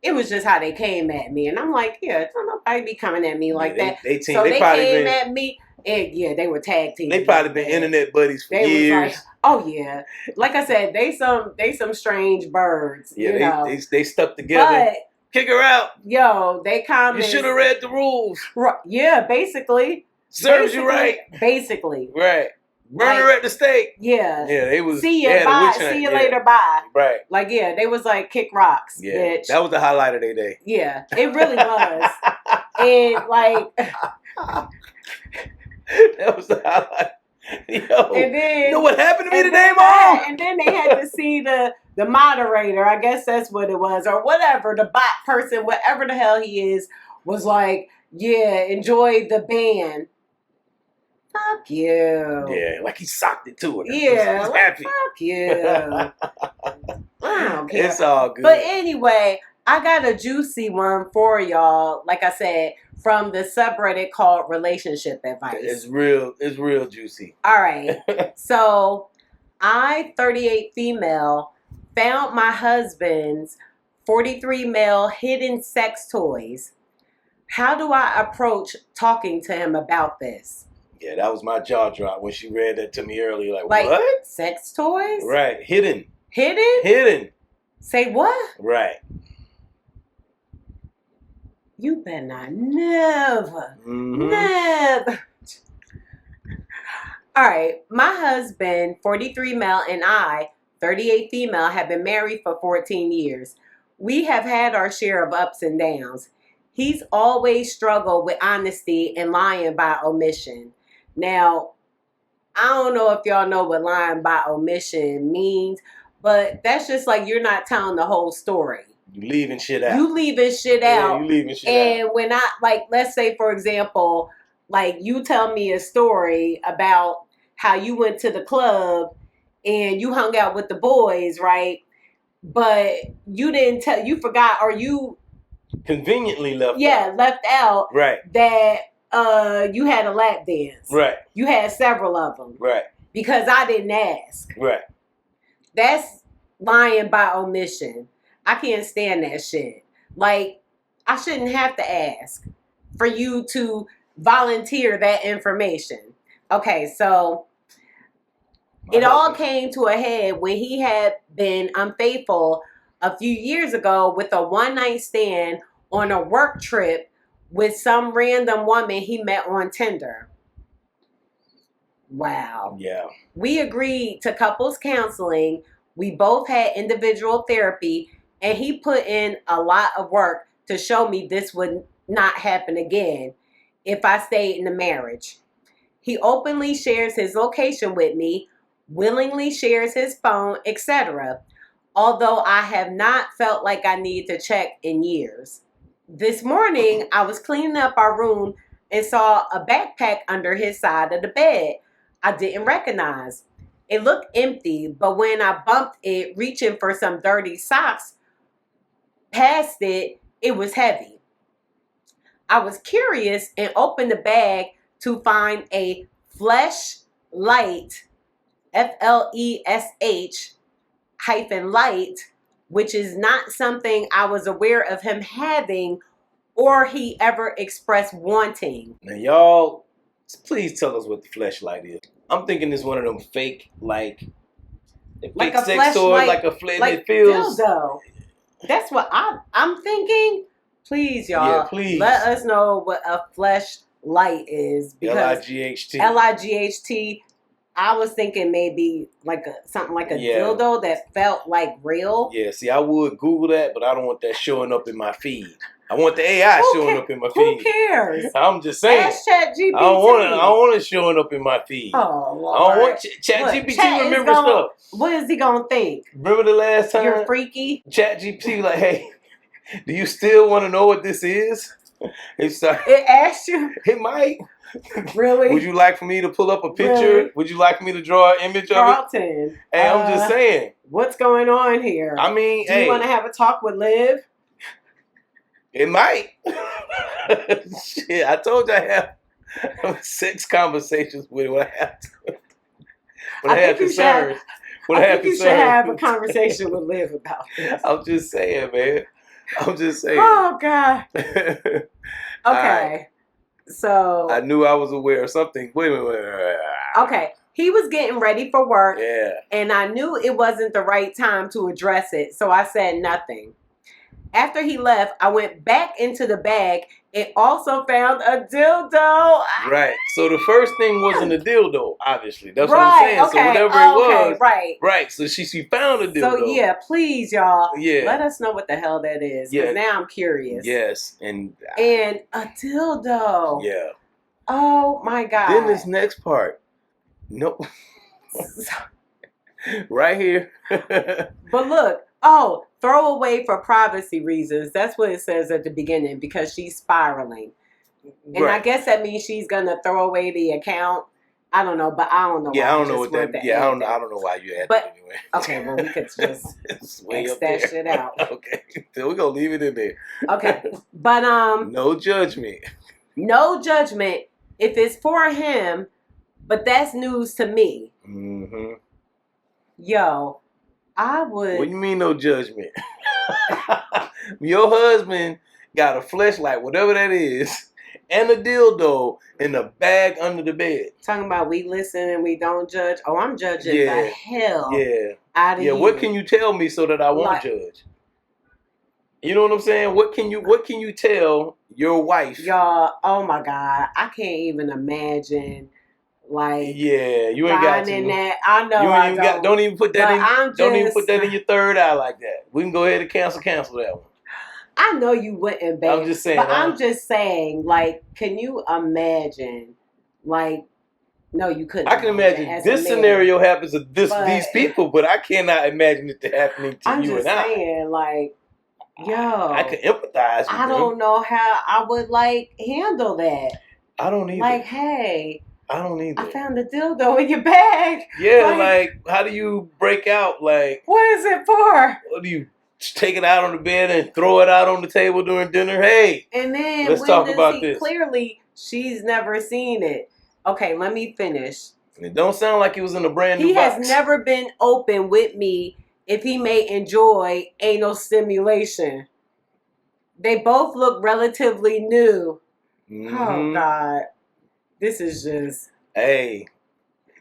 Speaker 1: It was just how they came at me, and I'm like, yeah, don't nobody be coming at me like that.
Speaker 2: They
Speaker 1: so they
Speaker 2: probably
Speaker 1: came at me, and yeah, they were tag teaming.
Speaker 2: They probably been internet buddies for years.
Speaker 1: Was like, oh yeah, like I said, they some strange birds.
Speaker 2: Yeah, they stuck together.
Speaker 1: But
Speaker 2: kick her out.
Speaker 1: Yo, they comment.
Speaker 2: You should have read the rules.
Speaker 1: Yeah, basically.
Speaker 2: Serves you right.
Speaker 1: Basically.
Speaker 2: Right. Burn her at the stake.
Speaker 1: Yeah.
Speaker 2: Yeah, they was.
Speaker 1: See ya, bye. See you later, bye.
Speaker 2: Right.
Speaker 1: Like, yeah, they was like, kick rocks,
Speaker 2: yeah,
Speaker 1: bitch.
Speaker 2: That was the highlight of their day.
Speaker 1: Yeah, it really was. And like.
Speaker 2: That was the highlight. Yo,
Speaker 1: and then,
Speaker 2: you know what happened to me today, Mom?
Speaker 1: And then they had to see the moderator, I guess that's what it was, or whatever, the bot person, whatever the hell he is, was like, yeah, enjoy the band. Fuck you.
Speaker 2: Yeah, like he socked it to her.
Speaker 1: Yeah,
Speaker 2: he's happy.
Speaker 1: Fuck you. I don't care.
Speaker 2: It's all good.
Speaker 1: But anyway, I got a juicy one for y'all, like I said, from the subreddit called Relationship Advice.
Speaker 2: It's real juicy.
Speaker 1: All right. So, I, 38 female, found my husband's 43 male hidden sex toys. How do I approach talking to him about this?
Speaker 2: Yeah, that was my jaw drop when she read that to me earlier. Like what?
Speaker 1: Sex toys?
Speaker 2: Right. Hidden.
Speaker 1: Hidden?
Speaker 2: Hidden.
Speaker 1: Say what?
Speaker 2: Right.
Speaker 1: You better not never. All right. My husband, 43 male, and I, 38 female, have been married for 14 years. We have had our share of ups and downs. He's always struggled with honesty and lying by omission. Now, I don't know if y'all know what lying by omission means, but that's just like you're not telling the whole story.
Speaker 2: You leaving shit out.
Speaker 1: You leaving shit out.
Speaker 2: You leaving shit
Speaker 1: and
Speaker 2: out.
Speaker 1: when I, like, let's say, for example, like you tell me a story about how you went to the club and you hung out with the boys, right? But you didn't tell, you forgot, or you
Speaker 2: conveniently left out.
Speaker 1: Yeah, left out.
Speaker 2: Right.
Speaker 1: That you had a lap dance.
Speaker 2: Right.
Speaker 1: You had several of them.
Speaker 2: Right.
Speaker 1: Because I didn't ask.
Speaker 2: Right.
Speaker 1: That's lying by omission. I can't stand that shit. Like, I shouldn't have to ask for you to volunteer that information. Okay, so it all came to a head when he had been unfaithful a few years ago with a one-night stand on a work trip with some random woman he met on Tinder. Wow.
Speaker 2: Yeah.
Speaker 1: We agreed to couples counseling. We both had individual therapy, and he put in a lot of work to show me this would not happen again if I stayed in the marriage. He openly shares his location with me, willingly shares his phone, etc., although I have not felt like I need to check in years. This morning, I was cleaning up our room and saw a backpack under his side of the bed I didn't recognize. It looked empty, but when I bumped it, reaching for some dirty socks past it, it was heavy. I was curious and opened the bag to find a fleshlight, FLESH-light, which is not something I was aware of him having or he ever expressed wanting.
Speaker 2: Now, y'all, please tell us what the fleshlight is. I'm thinking it's one of them fake, like a sex toy, like a flash.
Speaker 1: Like
Speaker 2: it feels.
Speaker 1: Dildo. That's what I'm thinking. Please, y'all,
Speaker 2: yeah, please
Speaker 1: let us know what a fleshlight is.
Speaker 2: L-I-G-H-T.
Speaker 1: L-I-G-H-T. I was thinking maybe like something like a dildo that felt like real.
Speaker 2: Yeah, see, I would Google that, but I don't want that showing up in my feed. I want the AI showing up in my feed.
Speaker 1: Who cares?
Speaker 2: I'm just saying.
Speaker 1: Ask ChatGPT.
Speaker 2: I don't want it showing up in my feed.
Speaker 1: Oh, Lord.
Speaker 2: I don't want ChatGPT remember stuff.
Speaker 1: What is he going to think?
Speaker 2: Remember the last time?
Speaker 1: You're freaky?
Speaker 2: ChatGPT like, hey, do you still want to know what this is?
Speaker 1: It asked you?
Speaker 2: It might.
Speaker 1: Really?
Speaker 2: Would you like for me to pull up a picture? Really? Would you like for me to draw an image
Speaker 1: Carlton,
Speaker 2: of it? Hey, I'm just saying.
Speaker 1: What's going on here?
Speaker 2: I mean,
Speaker 1: do you want to have a talk with Liv?
Speaker 2: It might. Shit, I told you I have sex conversations with it when I have to. When I have concerns.
Speaker 1: I think you should have a conversation with Liv about this.
Speaker 2: I'm just saying, man. I'm just saying.
Speaker 1: Oh, God. Okay. Right. So.
Speaker 2: I knew I was aware of something. Wait.
Speaker 1: Okay. He was getting ready for work.
Speaker 2: Yeah.
Speaker 1: And I knew it wasn't the right time to address it. So I said nothing. After he left, I went back into the bag and also found a dildo.
Speaker 2: Right. So the first thing wasn't a dildo, obviously. That's what I'm saying. Okay. So whatever it was.
Speaker 1: Right.
Speaker 2: Right. So she found a dildo.
Speaker 1: So yeah, please, y'all.
Speaker 2: Yeah.
Speaker 1: Let us know what the hell that is. Because now I'm curious.
Speaker 2: Yes. And
Speaker 1: a dildo.
Speaker 2: Yeah.
Speaker 1: Oh my God.
Speaker 2: Then this next part. Nope. Right here.
Speaker 1: But look. Oh, throw away for privacy reasons. That's what it says at the beginning because she's spiraling. And I guess that means she's going to throw away the account. I don't know, but I don't know.
Speaker 2: Yeah, I don't know what that. Yeah, I don't know why you had that anyway.
Speaker 1: Okay, well we could just X that shit out.
Speaker 2: Okay, so we're gonna leave it in there.
Speaker 1: Okay, but
Speaker 2: no judgment.
Speaker 1: No judgment if it's for him, but that's news to me.
Speaker 2: Mm-hmm.
Speaker 1: Yo. I would.
Speaker 2: What do you mean no judgment? Your husband got a fleshlight, whatever that is, and a dildo in the bag under the bed.
Speaker 1: Talking about we listen and we don't judge. Oh, I'm judging the hell out of you.
Speaker 2: Yeah, what can you tell me so that I won't judge? You know what I'm saying? What can you tell your wife?
Speaker 1: Y'all, oh my God. I can't even imagine. Like
Speaker 2: you ain't got to.
Speaker 1: That. I know
Speaker 2: don't even put that in. Don't even put that in your third eye like that. We can go ahead and cancel that one.
Speaker 1: I know you wouldn't, babe.
Speaker 2: I'm just saying.
Speaker 1: But I'm just saying, like, can you imagine? Like, no, you couldn't.
Speaker 2: I can imagine this scenario happens to these people, but I cannot imagine it happening to you and I.
Speaker 1: I'm just saying, like, yo,
Speaker 2: I can empathize with
Speaker 1: I don't know how I would like handle that.
Speaker 2: I don't either.
Speaker 1: Like, hey.
Speaker 2: I don't either.
Speaker 1: I found a dildo in your bag.
Speaker 2: Yeah, like how do you break out? Like,
Speaker 1: what is it for?
Speaker 2: What do you take it out on the bed and throw it out on the table during dinner? Hey,
Speaker 1: and then
Speaker 2: let's talk about this.
Speaker 1: Clearly, she's never seen it. Okay, let me finish.
Speaker 2: It don't sound like it was in a brand new box.
Speaker 1: He has never been open with me if he may enjoy anal stimulation. They both look relatively new. Mm-hmm. Oh God. This is just...
Speaker 2: Hey,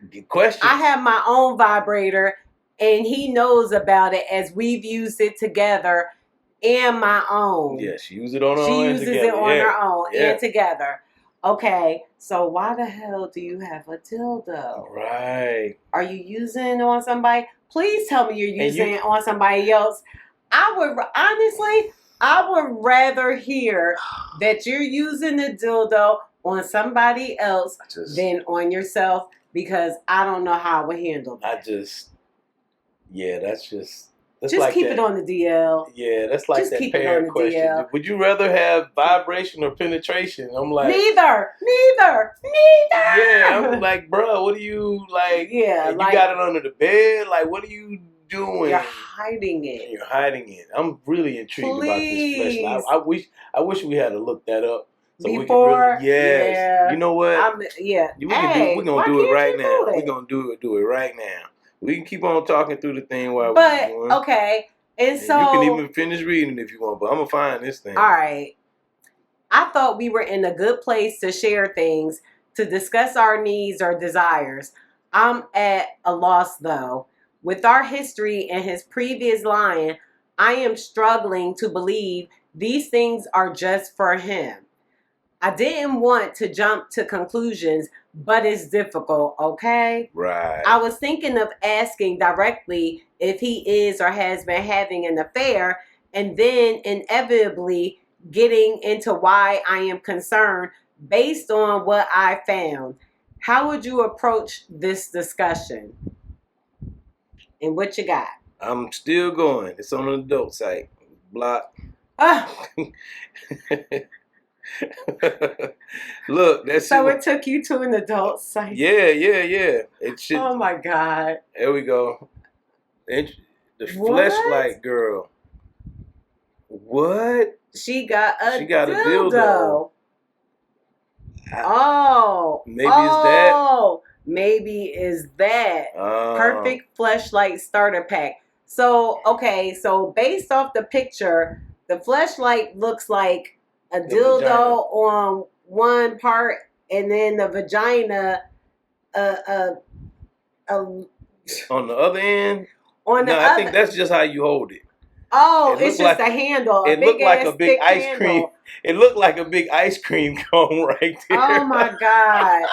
Speaker 2: good question.
Speaker 1: I have my own vibrator, and he knows about it as we've used it together and my own.
Speaker 2: Yeah, she uses it on her own.
Speaker 1: She uses it on her own and together. Okay, so why the hell do you have a dildo?
Speaker 2: Right.
Speaker 1: Are you using it on somebody? Please tell me you're using it on somebody else. I would rather hear that you're using the dildo on somebody else than on yourself because I don't know how I would handle that. That's
Speaker 2: like
Speaker 1: keep it on the DL.
Speaker 2: Yeah, that's like just that parent question. DL. Would you rather have vibration or penetration? I'm like
Speaker 1: neither.
Speaker 2: Yeah, I'm like, bro, what do you like? Yeah, you got it under the bed. Like, what are you doing?
Speaker 1: You're hiding it.
Speaker 2: I'm really intrigued about this fleshlight. I wish we had to look that up. So
Speaker 1: before,
Speaker 2: we could really, you know what? We're gonna do it right now. We're gonna do it right now. We can keep on talking through the thing while we're doing.
Speaker 1: Okay, and so
Speaker 2: you can even finish reading if you want, but I'm gonna find this thing.
Speaker 1: All right. I thought we were in a good place to share things, to discuss our needs or desires. I'm at a loss though. With our history and his previous lying, I am struggling to believe these things are just for him. I didn't want to jump to conclusions, but it's difficult, okay?
Speaker 2: Right.
Speaker 1: I was thinking of asking directly if he is or has been having an affair, and then inevitably getting into why I am concerned based on what I found. How would you approach this discussion? And what you got?
Speaker 2: I'm still going. It's on an adult site. Block. Look, that's
Speaker 1: so it took you to an adult site.
Speaker 2: Yeah. It should.
Speaker 1: Oh my God.
Speaker 2: There we go. The fleshlight girl. What?
Speaker 1: She got a
Speaker 2: She got a
Speaker 1: dildo.
Speaker 2: dildo.
Speaker 1: Maybe
Speaker 2: it's that.
Speaker 1: Maybe is that perfect fleshlight starter pack. So okay, so based off the picture, the fleshlight looks like a dildo
Speaker 2: vagina.
Speaker 1: on one part, and then the vagina,
Speaker 2: on the other end.
Speaker 1: On the
Speaker 2: no, I think that's just how you hold it.
Speaker 1: Oh, it's just a handle.
Speaker 2: It looked like a big ice cream. It looked like a big ice cream cone right there.
Speaker 1: Oh my God.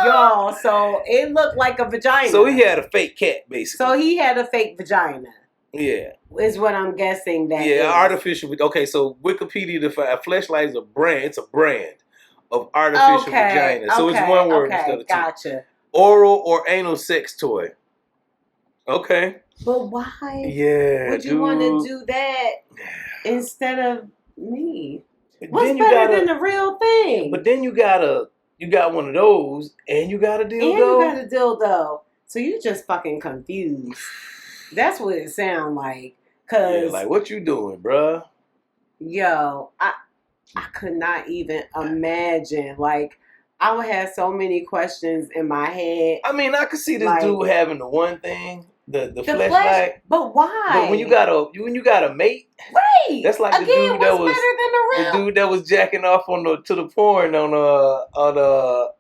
Speaker 1: Y'all, so it looked like a vagina.
Speaker 2: So he had a fake cat, basically.
Speaker 1: So he had a fake vagina.
Speaker 2: Yeah.
Speaker 1: Is what I'm guessing that
Speaker 2: is. Artificial. Okay, so Wikipedia defines a fleshlight is a brand. It's a brand of artificial vagina. So it's one word instead of two.
Speaker 1: Gotcha.
Speaker 2: Oral or anal sex toy. Okay.
Speaker 1: But why
Speaker 2: would
Speaker 1: you want to do that instead of me? What's
Speaker 2: then
Speaker 1: better than the real thing?
Speaker 2: But then you got one of those, and you got a dildo.
Speaker 1: So you just fucking confused. That's what it sounds like. Cause
Speaker 2: like what you doing, bruh?
Speaker 1: Yo, I could not even imagine. Like, I would have so many questions in my head.
Speaker 2: I mean, I could see this dude having the one thing, the fleshlight.
Speaker 1: But why?
Speaker 2: But when you got a mate,
Speaker 1: right?
Speaker 2: That's like the dude that was the dude that was jacking off to the porn on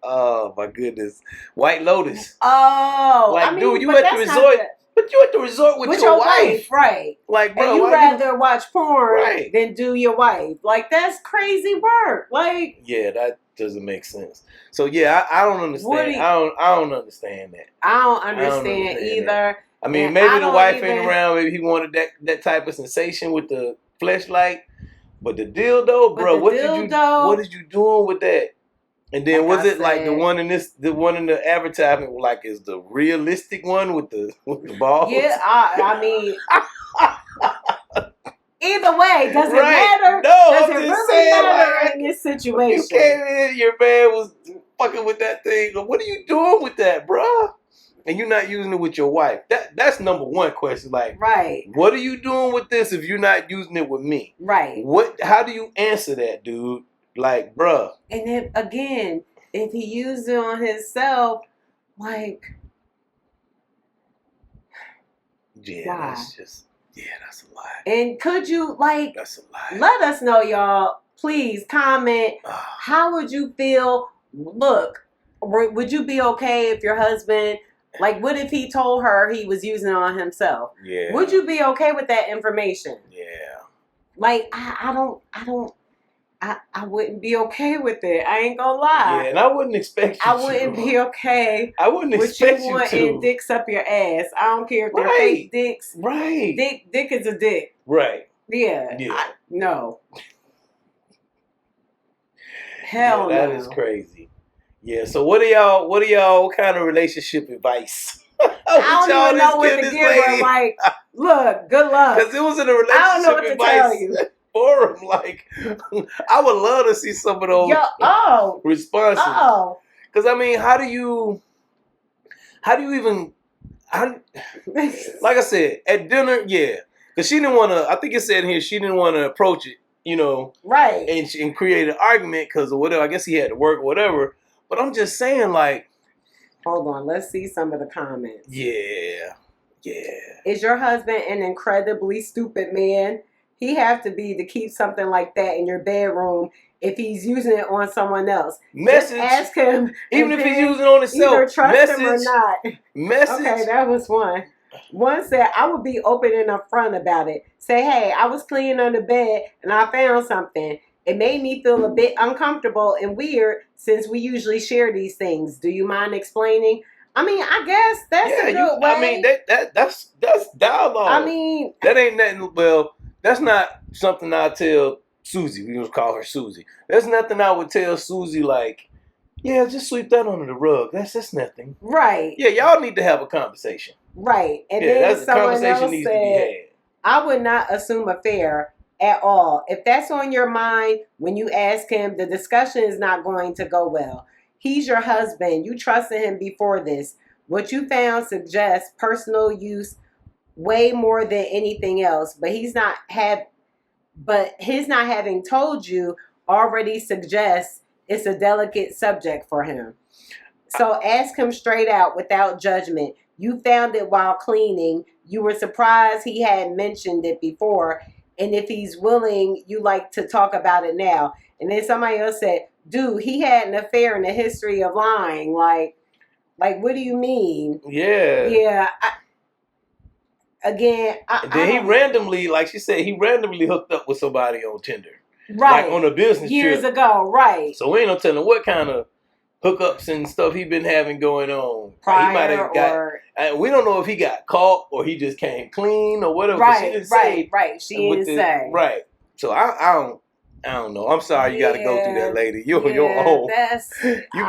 Speaker 2: oh my goodness, White Lotus.
Speaker 1: Oh,
Speaker 2: like dude, you at the resort. But you at the resort with your wife,
Speaker 1: right?
Speaker 2: Like, bro,
Speaker 1: and you rather watch porn than do your wife. Like, that's crazy work. Like,
Speaker 2: yeah, that doesn't make sense. So yeah, I don't understand. I don't understand that.
Speaker 1: I don't understand either.
Speaker 2: That. I mean, maybe the wife ain't around. Maybe he wanted that type of sensation with the fleshlight. But the dildo, bro, what did you doing with that? And then was it like the one in the advertisement, like is the realistic one with the balls?
Speaker 1: Yeah, I mean, either way, does it matter?
Speaker 2: No,
Speaker 1: does it really matter in this situation?
Speaker 2: You came in, your man was fucking with that thing. What are you doing with that, bro? And you're not using it with your wife. That's number one question. Like, what are you doing with this if you're not using it with me?
Speaker 1: Right.
Speaker 2: How do you answer that, dude? Like, bruh.
Speaker 1: And if he used it on himself, like,
Speaker 2: why? That's a lie.
Speaker 1: And could you, like,
Speaker 2: that's a lie.
Speaker 1: Let us know, y'all. Please comment. How would you feel? Look, would you be okay if your husband, like, what if he told her he was using it on himself?
Speaker 2: Yeah.
Speaker 1: Would you be okay with that information?
Speaker 2: Yeah.
Speaker 1: Like, I wouldn't be okay with it. I ain't gonna lie.
Speaker 2: Yeah, and I wouldn't expect you
Speaker 1: I wouldn't be okay.
Speaker 2: I wouldn't expect you to.
Speaker 1: With you wanting dicks up your ass. I don't care if they're fake dicks.
Speaker 2: Right.
Speaker 1: Dick is a dick.
Speaker 2: Right.
Speaker 1: Yeah. No. Hell no.
Speaker 2: That is crazy. Yeah. So what kind of relationship advice?
Speaker 1: I don't even know what to give her. Like, look, good luck.
Speaker 2: Because it was in a relationship
Speaker 1: I don't know what to tell you.
Speaker 2: Forum, like, I would love to see some of those responses. Because I mean, how do you even? Like I said, at dinner, yeah, because she didn't want to. I think it said here she didn't want to approach it,
Speaker 1: right,
Speaker 2: and create an argument because of whatever. I guess he had to work or whatever. But I'm just saying, like,
Speaker 1: hold on, let's see some of the comments.
Speaker 2: Yeah.
Speaker 1: Is your husband an incredibly stupid man? He have to be to keep something like that in your bedroom if he's using it on someone else.
Speaker 2: Message.
Speaker 1: Just ask him.
Speaker 2: Even if he's using it on himself.
Speaker 1: Either trust him or not.
Speaker 2: Message.
Speaker 1: Okay, that was one. One said, I would be open and upfront about it. Say, hey, I was cleaning on the bed and I found something. It made me feel a bit uncomfortable and weird since we usually share these things. Do you mind explaining? I mean, I guess that's a good way.
Speaker 2: I mean, that's dialogue.
Speaker 1: I mean,
Speaker 2: that ain't nothing. Well, that's not something I tell Susie. We just call her Susie. There's nothing I would tell Susie like, yeah, just sweep that under the rug. That's nothing.
Speaker 1: Right.
Speaker 2: Yeah, y'all need to have a conversation.
Speaker 1: Right. And then
Speaker 2: that conversation needs to be had.
Speaker 1: I would not assume affair at all. If that's on your mind when you ask him, the discussion is not going to go well. He's your husband. You trusted him before this. What you found suggests personal use way more than anything else. But he's not but his not having told you already suggests it's a delicate subject for him. So ask him straight out without judgment. You found it while cleaning. You were surprised he hadn't mentioned it before. And if he's willing, you like to talk about it now. And then somebody else said, dude, he had an affair in the history of lying. Like what do you mean?
Speaker 2: Yeah.
Speaker 1: Yeah.
Speaker 2: Then he randomly, like she said, he randomly hooked up with somebody on Tinder.
Speaker 1: Right.
Speaker 2: Like on a business
Speaker 1: years
Speaker 2: trip.
Speaker 1: ago, right.
Speaker 2: So we ain't no telling what kind of hookups and stuff he been having going on.
Speaker 1: Prior,
Speaker 2: he might have got. We don't know if he got caught or he just came clean or whatever.
Speaker 1: Right,
Speaker 2: she didn't say.
Speaker 1: Right. She didn't say.
Speaker 2: Right. So I don't know. I'm sorry you got to go through that, lady. You're on your own. You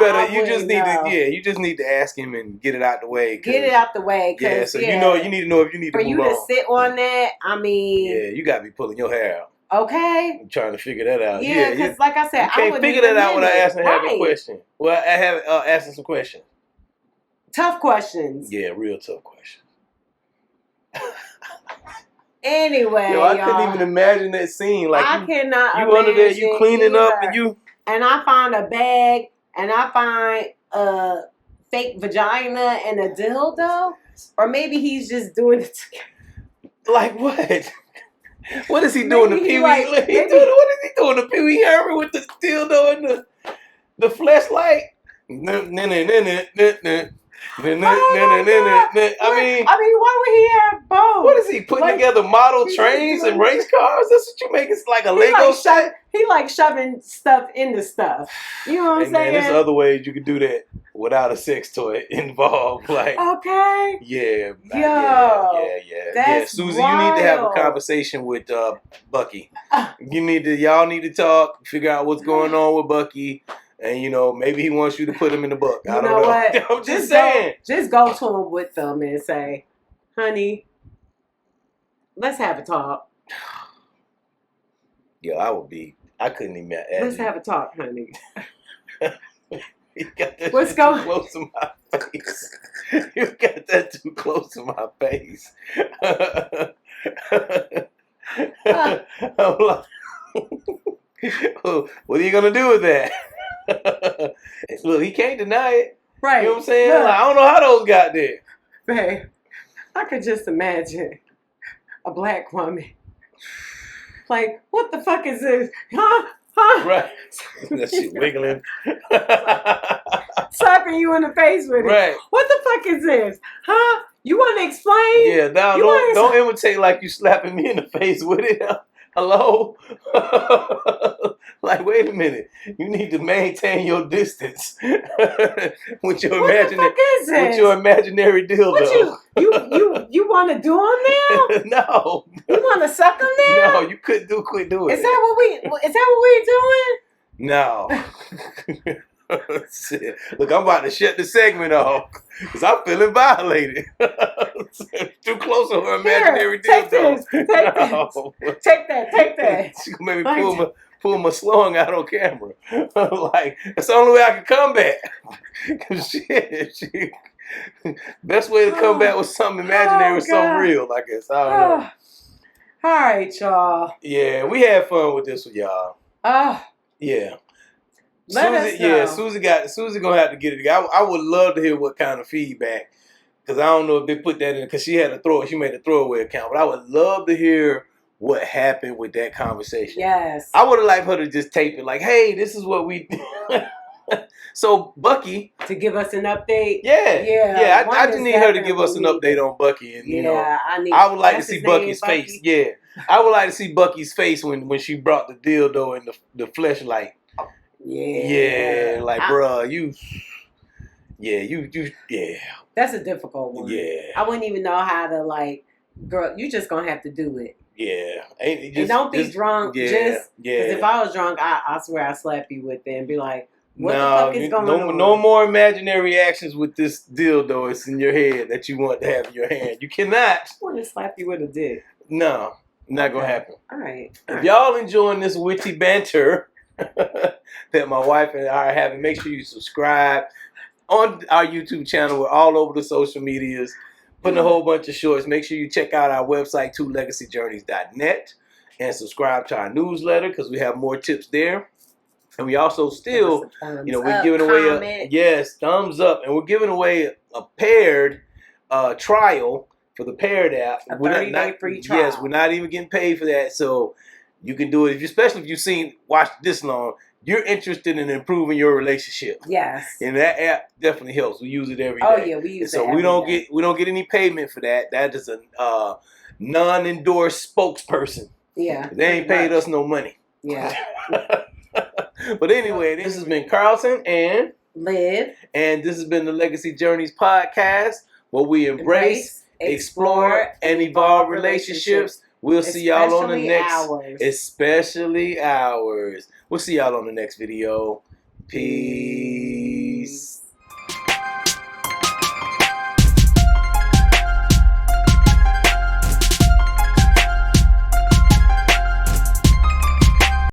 Speaker 2: just need to ask him and get it out the way.
Speaker 1: Get it out the way.
Speaker 2: Yeah. So you need to know if you need to move on.
Speaker 1: For you to sit on that, I mean.
Speaker 2: Yeah, you got to be pulling your hair out.
Speaker 1: Okay.
Speaker 2: I'm trying to figure that out.
Speaker 1: Yeah, because like I said,
Speaker 2: you can't figure that out without asking a question. Well, I have asking some questions.
Speaker 1: Tough questions.
Speaker 2: Yeah, real tough questions.
Speaker 1: Anyway,
Speaker 2: I couldn't even imagine that scene. Like
Speaker 1: I cannot.
Speaker 2: You under there, you cleaning up, and you.
Speaker 1: And I find a bag, and I find a fake vagina and a dildo, or maybe he's just doing it together.
Speaker 2: Like what? What is he doing to Pee Wee? What is he doing to Pee Wee Herman with the dildo and the flashlight? I
Speaker 1: mean, why would he have both?
Speaker 2: What is he putting together? Model trains and race cars? That's what you make. It's like a Lego set.
Speaker 1: He like shoving stuff into stuff. You know what I'm saying?
Speaker 2: Man, there's other ways you can do that without a sex toy involved. Like
Speaker 1: okay.
Speaker 2: Yeah.
Speaker 1: Yeah.
Speaker 2: Susie,
Speaker 1: wild.
Speaker 2: you need to have a conversation with Bucky. Y'all need to talk, figure out what's going on with Bucky. And maybe he wants you to put him in the book. I don't know. What? I'm just saying.
Speaker 1: Just go to him with them and say, honey, let's have a talk.
Speaker 2: I couldn't even imagine.
Speaker 1: Let's have a talk, honey.
Speaker 2: You got that
Speaker 1: What's
Speaker 2: too
Speaker 1: going
Speaker 2: close to my face. You got that too close to my face. I'm like, what are you gonna do with that? Look, he can't deny it.
Speaker 1: Right.
Speaker 2: You know what I'm saying? Like, I don't know how those got there.
Speaker 1: Babe, I could just imagine a black woman. Like, what the fuck is this? Huh?
Speaker 2: Right. That shit wiggling.
Speaker 1: Slapping you in the face with it.
Speaker 2: Right.
Speaker 1: What the fuck is this? Huh? You want to explain?
Speaker 2: Yeah, now don't imitate like you slapping me in the face with it. Hello? Like, wait a minute. You need to maintain your distance with your imaginary dildo.
Speaker 1: What you want to do them now?
Speaker 2: No.
Speaker 1: You want to suck them now?
Speaker 2: No, you quit doing it.
Speaker 1: Is that what we doing?
Speaker 2: No. Shit. Look, I'm about to shut the segment off because I'm feeling violated. Too close to her imaginary dildo.
Speaker 1: Take that.
Speaker 2: She's gonna make me pull my slung out on camera. Like, that's the only way I can come back. Shit. Best way to come back with something imaginary with something real, I guess. I don't know.
Speaker 1: All right, y'all.
Speaker 2: Yeah, we had fun with this one, y'all. Yeah. Susie gonna have to get it together. I would love to hear what kind of feedback, because I don't know if they put that in, because she made a throwaway account, but I would love to hear what happened with that conversation.
Speaker 1: Yes.
Speaker 2: I would have liked her to just tape it like, hey, this is what we So Bucky,
Speaker 1: to give us an update.
Speaker 2: Yeah. I just need her to give us an update on Bucky, and I would like to see Bucky's face. Yeah, I would like to see Bucky's face when she brought the dildo and the fleshlight. Yeah, like, bruh, you.
Speaker 1: That's a difficult one.
Speaker 2: Yeah.
Speaker 1: I wouldn't even know how to, like, girl, you just gonna have to do it.
Speaker 2: Yeah.
Speaker 1: And don't be drunk. Because if I was drunk, I swear I'd slap you with it and be like, what the fuck is going on?
Speaker 2: No more imaginary actions with this dildo. It's in your head that you want to have in your hand. You cannot.
Speaker 1: I want to slap you with a dick.
Speaker 2: No, not going to happen.
Speaker 1: All right.
Speaker 2: If y'all enjoying this witty banter that my wife and I are having, make sure you subscribe on our YouTube channel. We're all over the social medias, putting a whole bunch of shorts. Make sure you check out our website, twolegacyjourneys.net. and subscribe to our newsletter because we have more tips there. And we also still, we're giving away thumbs up, and we're giving away a paired trial for the Paired app.
Speaker 1: A 30-day free trial.
Speaker 2: Yes, we're not even getting paid for that, so you can do it. Especially if you've watched this long, you're interested in improving your relationship.
Speaker 1: Yes,
Speaker 2: and that app definitely helps. We use it every day.
Speaker 1: Oh yeah, we use it.
Speaker 2: So we don't get any payment for that. That is a non-endorsed spokesperson.
Speaker 1: Yeah,
Speaker 2: they ain't paid us no money.
Speaker 1: Yeah.
Speaker 2: But anyway, this has been Carlton and
Speaker 1: Liv,
Speaker 2: and this has been the Legacy Journeys podcast, where we embrace, explore, and evolve relationships. We'll see y'all on the next, especially ours. We'll see y'all on the next video. Peace.